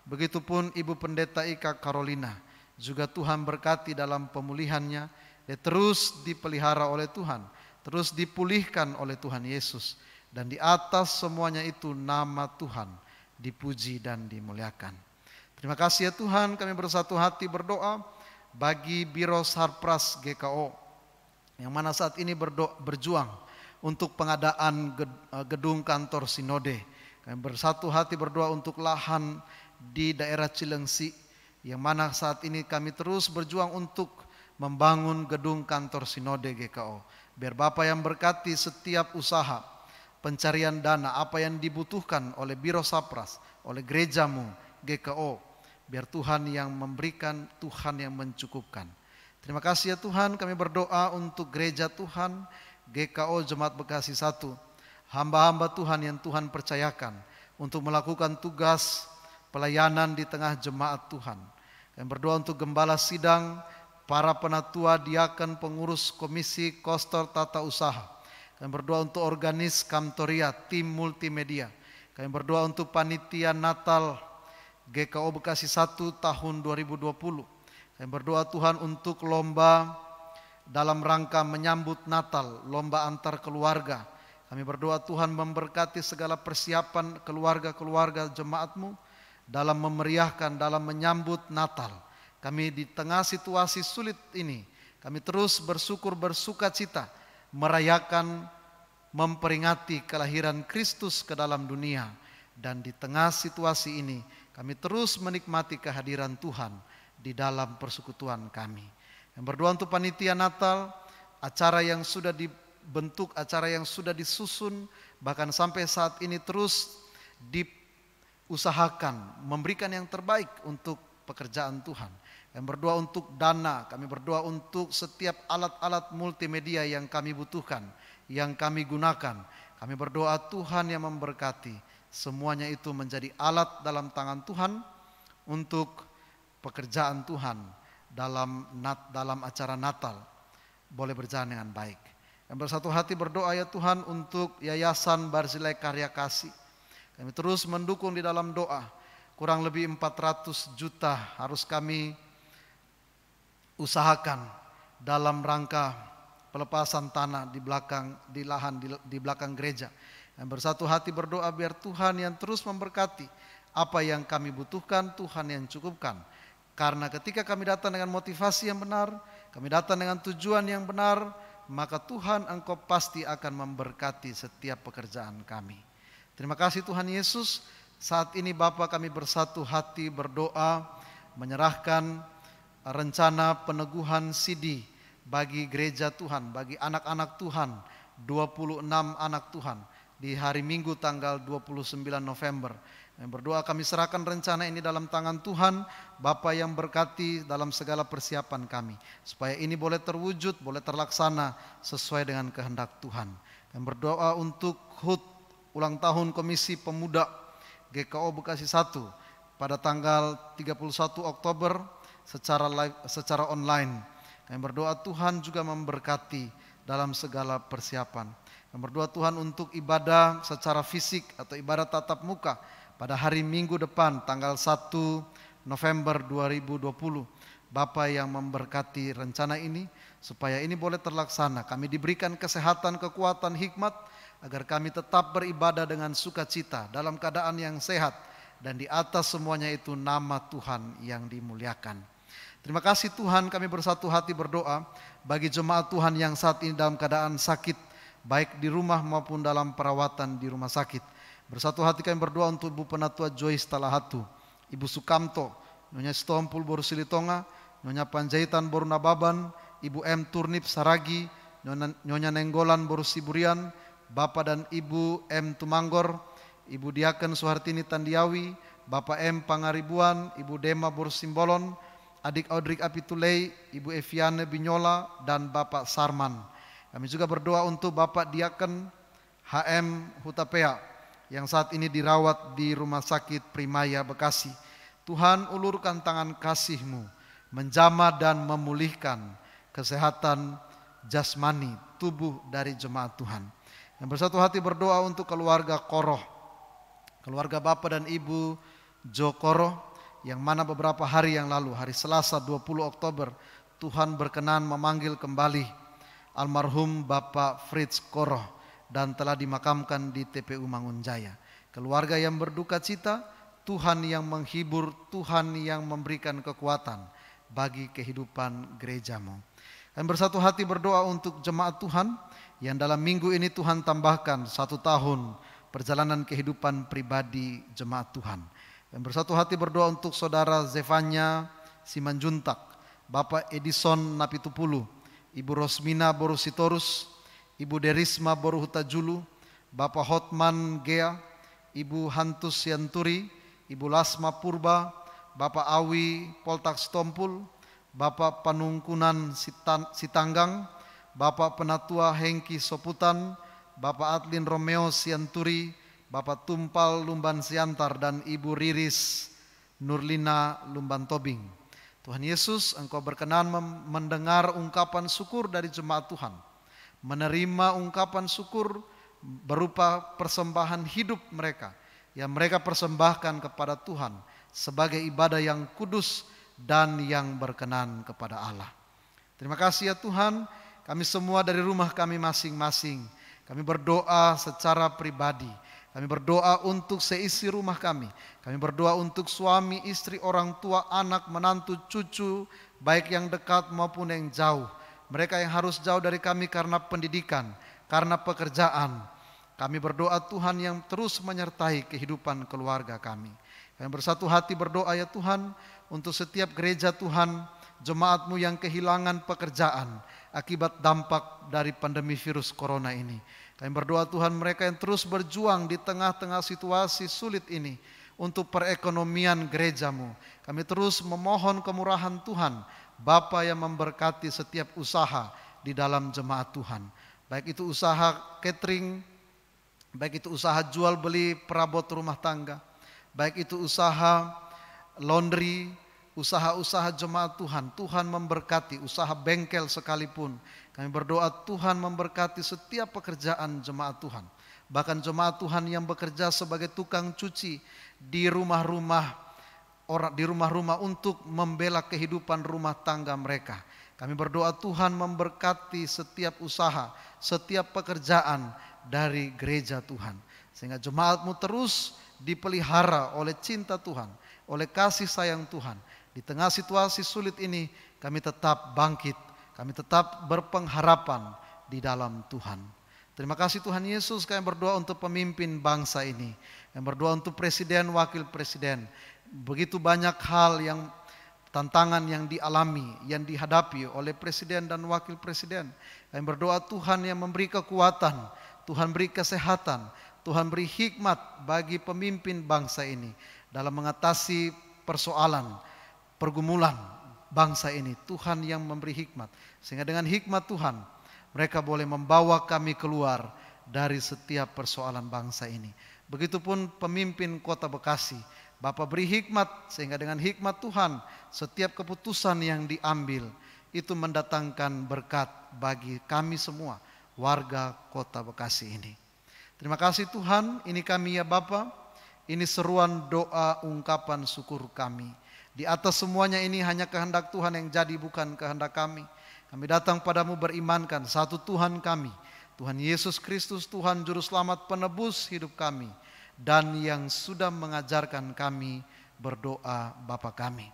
Begitupun Ibu Pendeta Ika Carolina, juga Tuhan berkati dalam pemulihannya. Dia terus dipelihara oleh Tuhan, terus dipulihkan oleh Tuhan Yesus. Dan di atas semuanya itu nama Tuhan dipuji dan dimuliakan. Terima kasih ya Tuhan, kami bersatu hati berdoa bagi Biro Sarpras GKO yang mana saat ini berjuang untuk pengadaan gedung kantor sinode. Kami bersatu hati berdoa untuk lahan di daerah Cilengsi yang mana saat ini kami terus berjuang untuk membangun gedung kantor sinode GKO. Biar Bapak yang berkati setiap usaha pencarian dana apa yang dibutuhkan oleh Biro Sarpras, oleh gerejamu GKO. Biar Tuhan yang memberikan, Tuhan yang mencukupkan. Terima kasih ya Tuhan, kami berdoa untuk gereja Tuhan GKO Jemaat Bekasi 1. Hamba-hamba Tuhan yang Tuhan percayakan untuk melakukan tugas pelayanan di tengah jemaat Tuhan. Kami berdoa untuk gembala sidang, para penatua, diaken, pengurus komisi, kostor, tata usaha. Kami berdoa untuk organis, kantoria, tim multimedia. Kami berdoa untuk panitia Natal GKO Bekasi 1 tahun 2020. Kami berdoa Tuhan untuk lomba dalam rangka menyambut Natal, lomba antar keluarga. Kami berdoa Tuhan memberkati segala persiapan keluarga-keluarga jemaat-Mu dalam memeriahkan, dalam menyambut Natal. Kami di tengah situasi sulit ini, kami terus bersyukur, bersuka cita, merayakan, memperingati kelahiran Kristus ke dalam dunia. Dan di tengah situasi ini, kami terus menikmati kehadiran Tuhan di dalam persekutuan kami. Yang berdoa untuk panitia Natal, acara yang sudah dibentuk, acara yang sudah disusun, bahkan sampai saat ini terus diusahakan, memberikan yang terbaik untuk pekerjaan Tuhan. Kami berdoa untuk dana, kami berdoa untuk setiap alat-alat multimedia yang kami butuhkan, yang kami gunakan. Kami berdoa Tuhan yang memberkati, semuanya itu menjadi alat dalam tangan Tuhan untuk pekerjaan Tuhan dalam acara Natal boleh berjalan dengan baik. Yang bersatu hati berdoa ya Tuhan untuk Yayasan Barzilai Karya Kasih. Kami terus mendukung di dalam doa. Kurang lebih 400 juta harus kami usahakan dalam rangka pelepasan tanah di belakang gereja. Yang bersatu hati berdoa biar Tuhan yang terus memberkati apa yang kami butuhkan, Tuhan yang cukupkan. Karena ketika kami datang dengan motivasi yang benar, kami datang dengan tujuan yang benar, maka Tuhan Engkau pasti akan memberkati setiap pekerjaan kami. Terima kasih Tuhan Yesus. Saat ini Bapa kami bersatu hati berdoa, menyerahkan rencana peneguhan sidi bagi gereja Tuhan, bagi anak-anak Tuhan, 26 anak Tuhan di hari Minggu tanggal 29 November. Yang berdoa kami serahkan rencana ini dalam tangan Tuhan, Bapa yang berkati dalam segala persiapan kami, supaya ini boleh terwujud, boleh terlaksana sesuai dengan kehendak Tuhan. Kami berdoa untuk HUT ulang tahun Komisi Pemuda GKO Bekasi 1 pada tanggal 31 Oktober secara online. Kami berdoa Tuhan juga memberkati dalam segala persiapan. Kami berdoa Tuhan untuk ibadah secara fisik atau ibadah tatap muka pada hari Minggu depan tanggal 1 November 2020. Bapa yang memberkati rencana ini supaya ini boleh terlaksana. Kami diberikan kesehatan, kekuatan, hikmat agar kami tetap beribadah dengan sukacita dalam keadaan yang sehat, dan di atas semuanya itu nama Tuhan yang dimuliakan. Terima kasih Tuhan, kami bersatu hati berdoa bagi jemaat Tuhan yang saat ini dalam keadaan sakit, baik di rumah maupun dalam perawatan di rumah sakit. Bersatu hati kami berdoa untuk Ibu Penatua Joyce Talahatu, Ibu Sukamto, Nyonya Stompul Boru Silitonga, Nyonya Panjaitan Boru Nababan, Ibu M Turnip Saragi, Nyonya Nenggolan Boru Siburian, Bapak dan Ibu M Tumanggor, Ibu Diaken Suhartini Tandiawi, Bapak M Pangaribuan, Ibu Dema Boru Simbolon, Adik Audrik Apitulei, Ibu Eviane Binyola, dan Bapak Sarman. Kami juga berdoa untuk Bapak Diaken HM Hutapea yang saat ini dirawat di Rumah Sakit Primaya Bekasi. Tuhan ulurkan tangan kasih-Mu menjamah dan memulihkan kesehatan jasmani tubuh dari jemaat Tuhan. Yang bersatu hati berdoa untuk keluarga Koroh, keluarga Bapak dan Ibu Jo Koroh, yang mana beberapa hari yang lalu, hari Selasa 20 Oktober, Tuhan berkenan memanggil kembali almarhum Bapak Fritz Koroh dan telah dimakamkan di TPU Mangunjaya. Keluarga yang berduka cita, Tuhan yang menghibur, Tuhan yang memberikan kekuatan bagi kehidupan gereja-Mu. Kami bersatu hati berdoa untuk jemaat Tuhan yang dalam minggu ini Tuhan tambahkan 1 tahun perjalanan kehidupan pribadi jemaat Tuhan. Kami bersatu hati berdoa untuk saudara Zevanya Simanjuntak, Bapak Edison Napitupulu, Ibu Rosmina Borusitorus, Ibu Derisma Boruhutajulu, Bapak Hotman Gea, Ibu Hantus Sianturi, Ibu Lasma Purba, Bapak Awi Poltak Stompul, Bapak Panungkunan Sitanggang, Bapak Penatua Hengki Soputan, Bapak Adlin Romeo Sianturi, Bapak Tumpal Lumban Siantar, dan Ibu Riris Nurlina Lumban Tobing. Tuhan Yesus, Engkau berkenan mendengar ungkapan syukur dari jemaat Tuhan, menerima ungkapan syukur berupa persembahan hidup mereka yang mereka persembahkan kepada Tuhan sebagai ibadah yang kudus dan yang berkenan kepada Allah. Terima kasih ya Tuhan, kami semua dari rumah kami masing-masing, kami berdoa secara pribadi, kami berdoa untuk seisi rumah kami berdoa untuk suami, istri, orang tua, anak, menantu, cucu, baik yang dekat maupun yang jauh. Mereka yang harus jauh dari kami karena pendidikan, karena pekerjaan. Kami berdoa Tuhan yang terus menyertai kehidupan keluarga kami. Kami bersatu hati berdoa ya Tuhan untuk setiap gereja Tuhan, jemaat-Mu yang kehilangan pekerjaan akibat dampak dari pandemi virus corona ini. Kami berdoa Tuhan mereka yang terus berjuang di tengah-tengah situasi sulit ini untuk perekonomian gereja-Mu. Kami terus memohon kemurahan Tuhan, Bapa yang memberkati setiap usaha di dalam jemaat Tuhan. Baik itu usaha catering, baik itu usaha jual beli perabot rumah tangga, baik itu usaha laundry, usaha-usaha jemaat Tuhan. Tuhan memberkati usaha bengkel sekalipun. Kami berdoa Tuhan memberkati setiap pekerjaan jemaat Tuhan. Bahkan jemaat Tuhan yang bekerja sebagai tukang cuci di rumah-rumah untuk membela kehidupan rumah tangga mereka. Kami berdoa Tuhan memberkati setiap usaha, setiap pekerjaan dari gereja Tuhan. Sehingga jemaat-Mu terus dipelihara oleh cinta Tuhan, oleh kasih sayang Tuhan. Di tengah situasi sulit ini kami tetap bangkit, kami tetap berpengharapan di dalam Tuhan. Terima kasih Tuhan Yesus, kami berdoa untuk pemimpin bangsa ini. Kami berdoa untuk presiden, wakil presiden. Begitu banyak hal yang tantangan yang dialami, yang dihadapi oleh presiden dan wakil presiden. Kami berdoa Tuhan yang memberi kekuatan, Tuhan beri kesehatan, Tuhan beri hikmat bagi pemimpin bangsa ini dalam mengatasi persoalan, pergumulan bangsa ini. Tuhan yang memberi hikmat, sehingga dengan hikmat Tuhan mereka boleh membawa kami keluar dari setiap persoalan bangsa ini. Begitupun pemimpin kota Bekasi, Bapak beri hikmat sehingga dengan hikmat Tuhan setiap keputusan yang diambil itu mendatangkan berkat bagi kami semua warga kota Bekasi ini. Terima kasih Tuhan, ini kami ya Bapa, ini seruan doa ungkapan syukur kami. Di atas semuanya ini hanya kehendak Tuhan yang jadi, bukan kehendak kami. Kami datang padamu berimankan satu Tuhan kami, Tuhan Yesus Kristus, Tuhan Juru Selamat penebus hidup kami, dan yang sudah mengajarkan kami berdoa Bapa kami.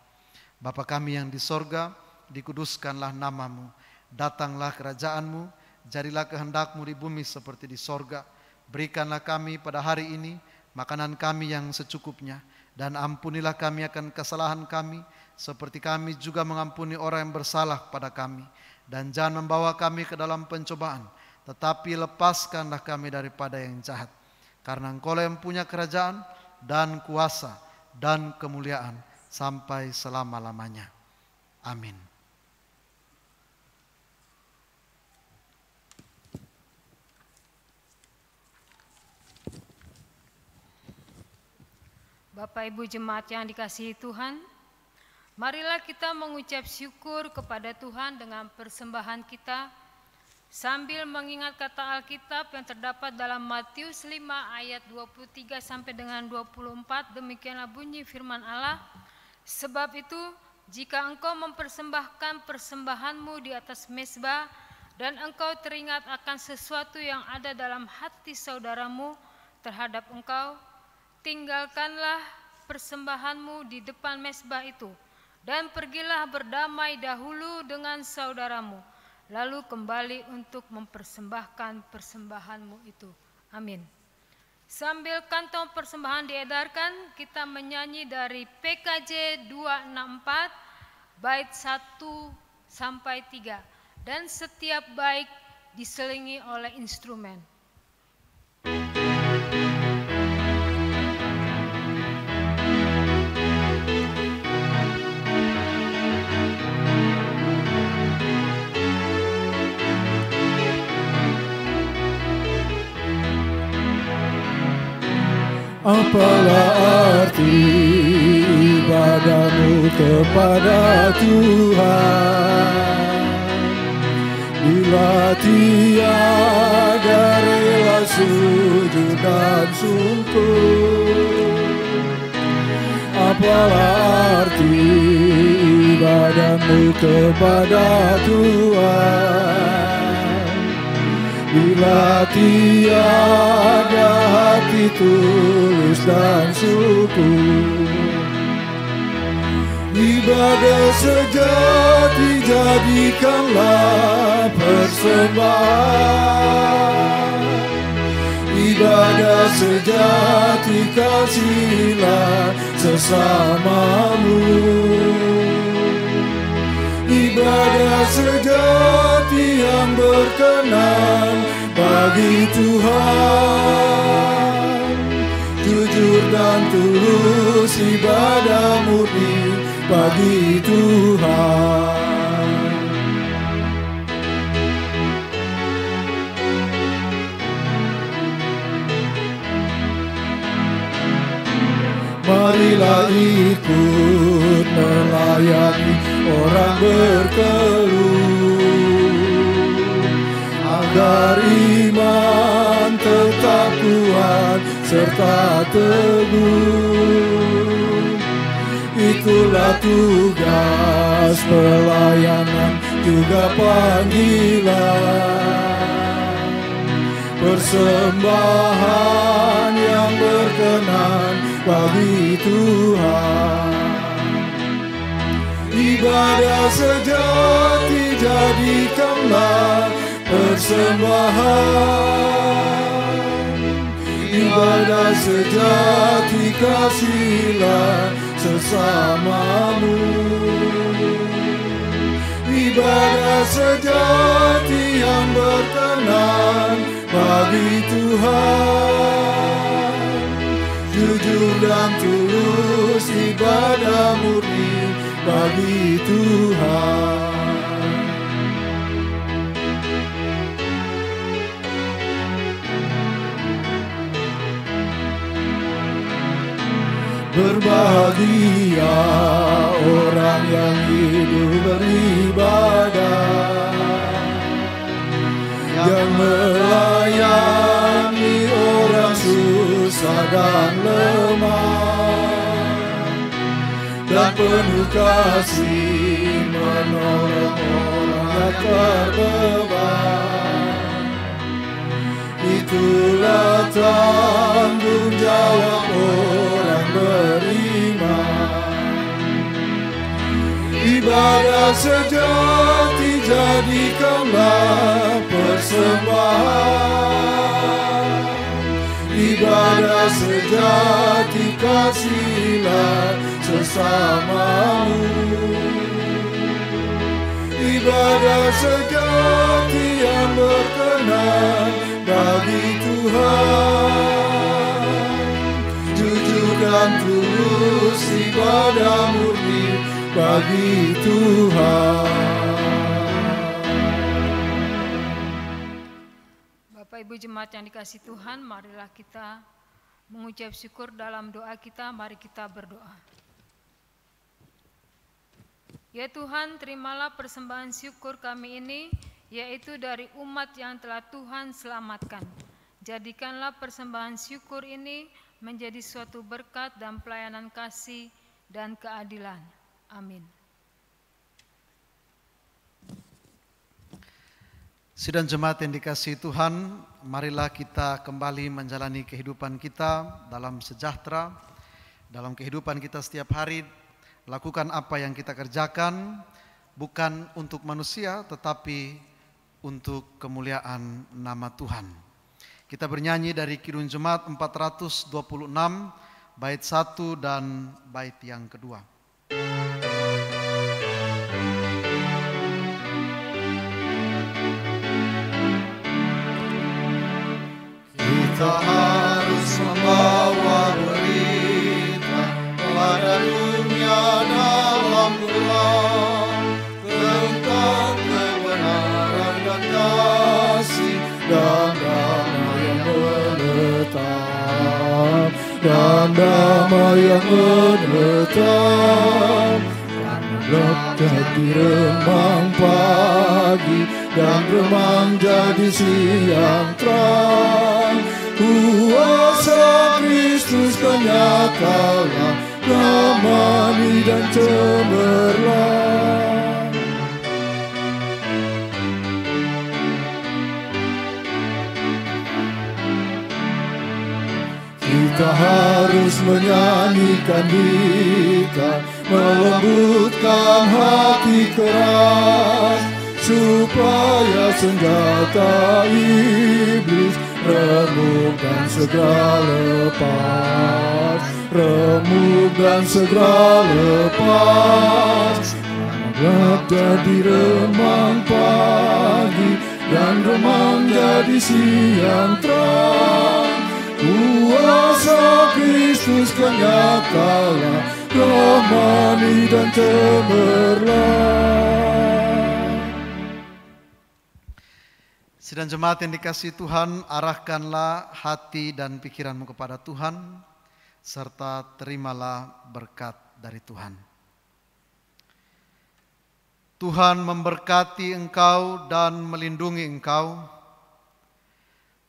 Bapa kami yang di sorga, dikuduskanlah namamu, datanglah kerajaan-Mu, jadilah kehendak-Mu di bumi seperti di sorga. Berikanlah kami pada hari ini makanan kami yang secukupnya, dan ampunilah kami akan kesalahan kami, seperti kami juga mengampuni orang yang bersalah pada kami. Dan jangan membawa kami ke dalam pencobaan, tetapi lepaskanlah kami daripada yang jahat. Karena Engkau yang punya kerajaan dan kuasa dan kemuliaan sampai selama-lamanya. Amin. Bapak Ibu jemaat yang dikasihi Tuhan, marilah kita mengucap syukur kepada Tuhan dengan persembahan kita, sambil mengingat kata Alkitab yang terdapat dalam Matius 5 ayat 23 sampai dengan 24. Demikianlah bunyi firman Allah. Sebab itu, jika engkau mempersembahkan persembahanmu di atas mezbah, dan engkau teringat akan sesuatu yang ada dalam hati saudaramu terhadap engkau, tinggalkanlah persembahanmu di depan mezbah itu, dan pergilah berdamai dahulu dengan saudaramu, lalu kembali untuk mempersembahkan persembahanmu itu. Amin. Sambil kantong persembahan diedarkan, kita menyanyi dari PKJ 264 bait 1 sampai 3, dan setiap bait diselingi oleh instrumen. Apalah arti ibadahmu kepada Tuhan bila tiada rela sujud dan syukur? Apalah arti ibadahmu kepada Tuhan bila tiada hati tulus dan syukur? Ibadah sejati jadikanlah persembahan, ibadah sejati kasihilah sesamamu. Ibadah sejati yang berkenan bagi Tuhan, jujur dan tulus ibadah murni bagi Tuhan. Marilah ikut melayani orang berkeluh, agar iman tetap kuat serta teguh. Itulah tugas pelayanan juga panggilan, persembahan yang berkenan bagi Tuhan. Ibadah sejati jadikanlah persembahan, ibadah sejati kasihilah sesamamu. Ibadah sejati yang berkenan bagi Tuhan, jujur dan tulus ibadah murni bagi Tuhan. Berbahagia orang yang hidup beribadah, yang melayani orang susah dan lemah, dan penuh kasih menolong orang yang terbeban. Itulah tanggung jawab orang beriman. Ibadah sejati jadikanlah persembahan, ibadah sejati kasihilah sesamamu. Ibadah sejati yang berkenan bagi Tuhan, jujur dan tulus ibadah murni bagi Tuhan. Bapak Ibu jemaat yang dikasihi Tuhan, marilah kita mengucap syukur dalam doa kita. Mari kita berdoa. Ya Tuhan, terimalah persembahan syukur kami ini, yaitu dari umat yang telah Tuhan selamatkan. Jadikanlah persembahan syukur ini menjadi suatu berkat dan pelayanan kasih dan keadilan. Amin. Sidang jemaat yang dikasihi Tuhan, marilah kita kembali menjalani kehidupan kita dalam sejahtera dalam kehidupan kita setiap hari. Lakukan apa yang kita kerjakan bukan untuk manusia tetapi untuk kemuliaan nama Tuhan. Kita bernyanyi dari Kidung Jemaat 426 bait 1 dan bait yang kedua. Kita harus membawa berita pada dunia dalam Tuhan tentang kebenaran dan kasih dan damai yang menetap, dan damai yang menetap. Karena gelap jadi remang pagi dan remang jadi siang terang. Kuasa Kristus kan nyatalah, damai dan cemerlang. Kita harus menyanyikan kita, melembutkan hati keras, supaya senjata iblis remuk dan segera lepas, remuk dan segera lepas. Karena gelap jadi remang pagi dan remang jadi siang terang. Kuasa Kristus kan nyatalah, damai dan cemerlang. Sidang jemaat yang dikasihi Tuhan, arahkanlah hati dan pikiranmu kepada Tuhan, serta terimalah berkat dari Tuhan. Tuhan memberkati engkau dan melindungi engkau.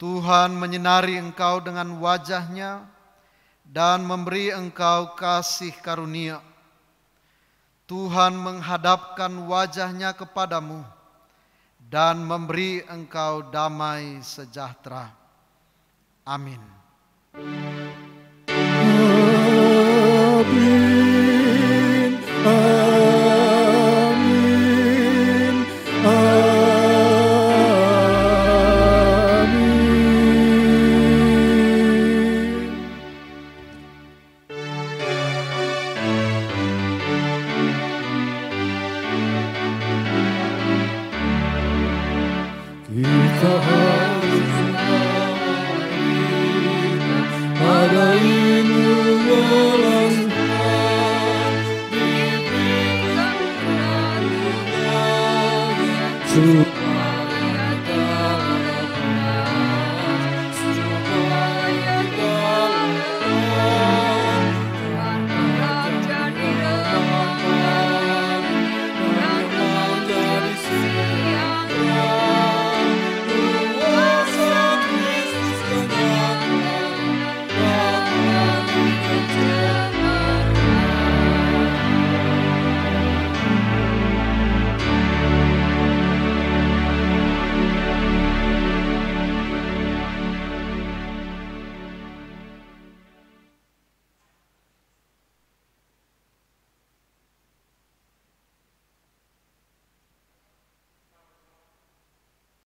Tuhan menyinari engkau dengan wajah-Nya dan memberi engkau kasih karunia. Tuhan menghadapkan wajah-Nya kepadamu dan memberi engkau damai sejahtera. Amin. Amin. Amin. Kita harus ada ilmu walau diberikan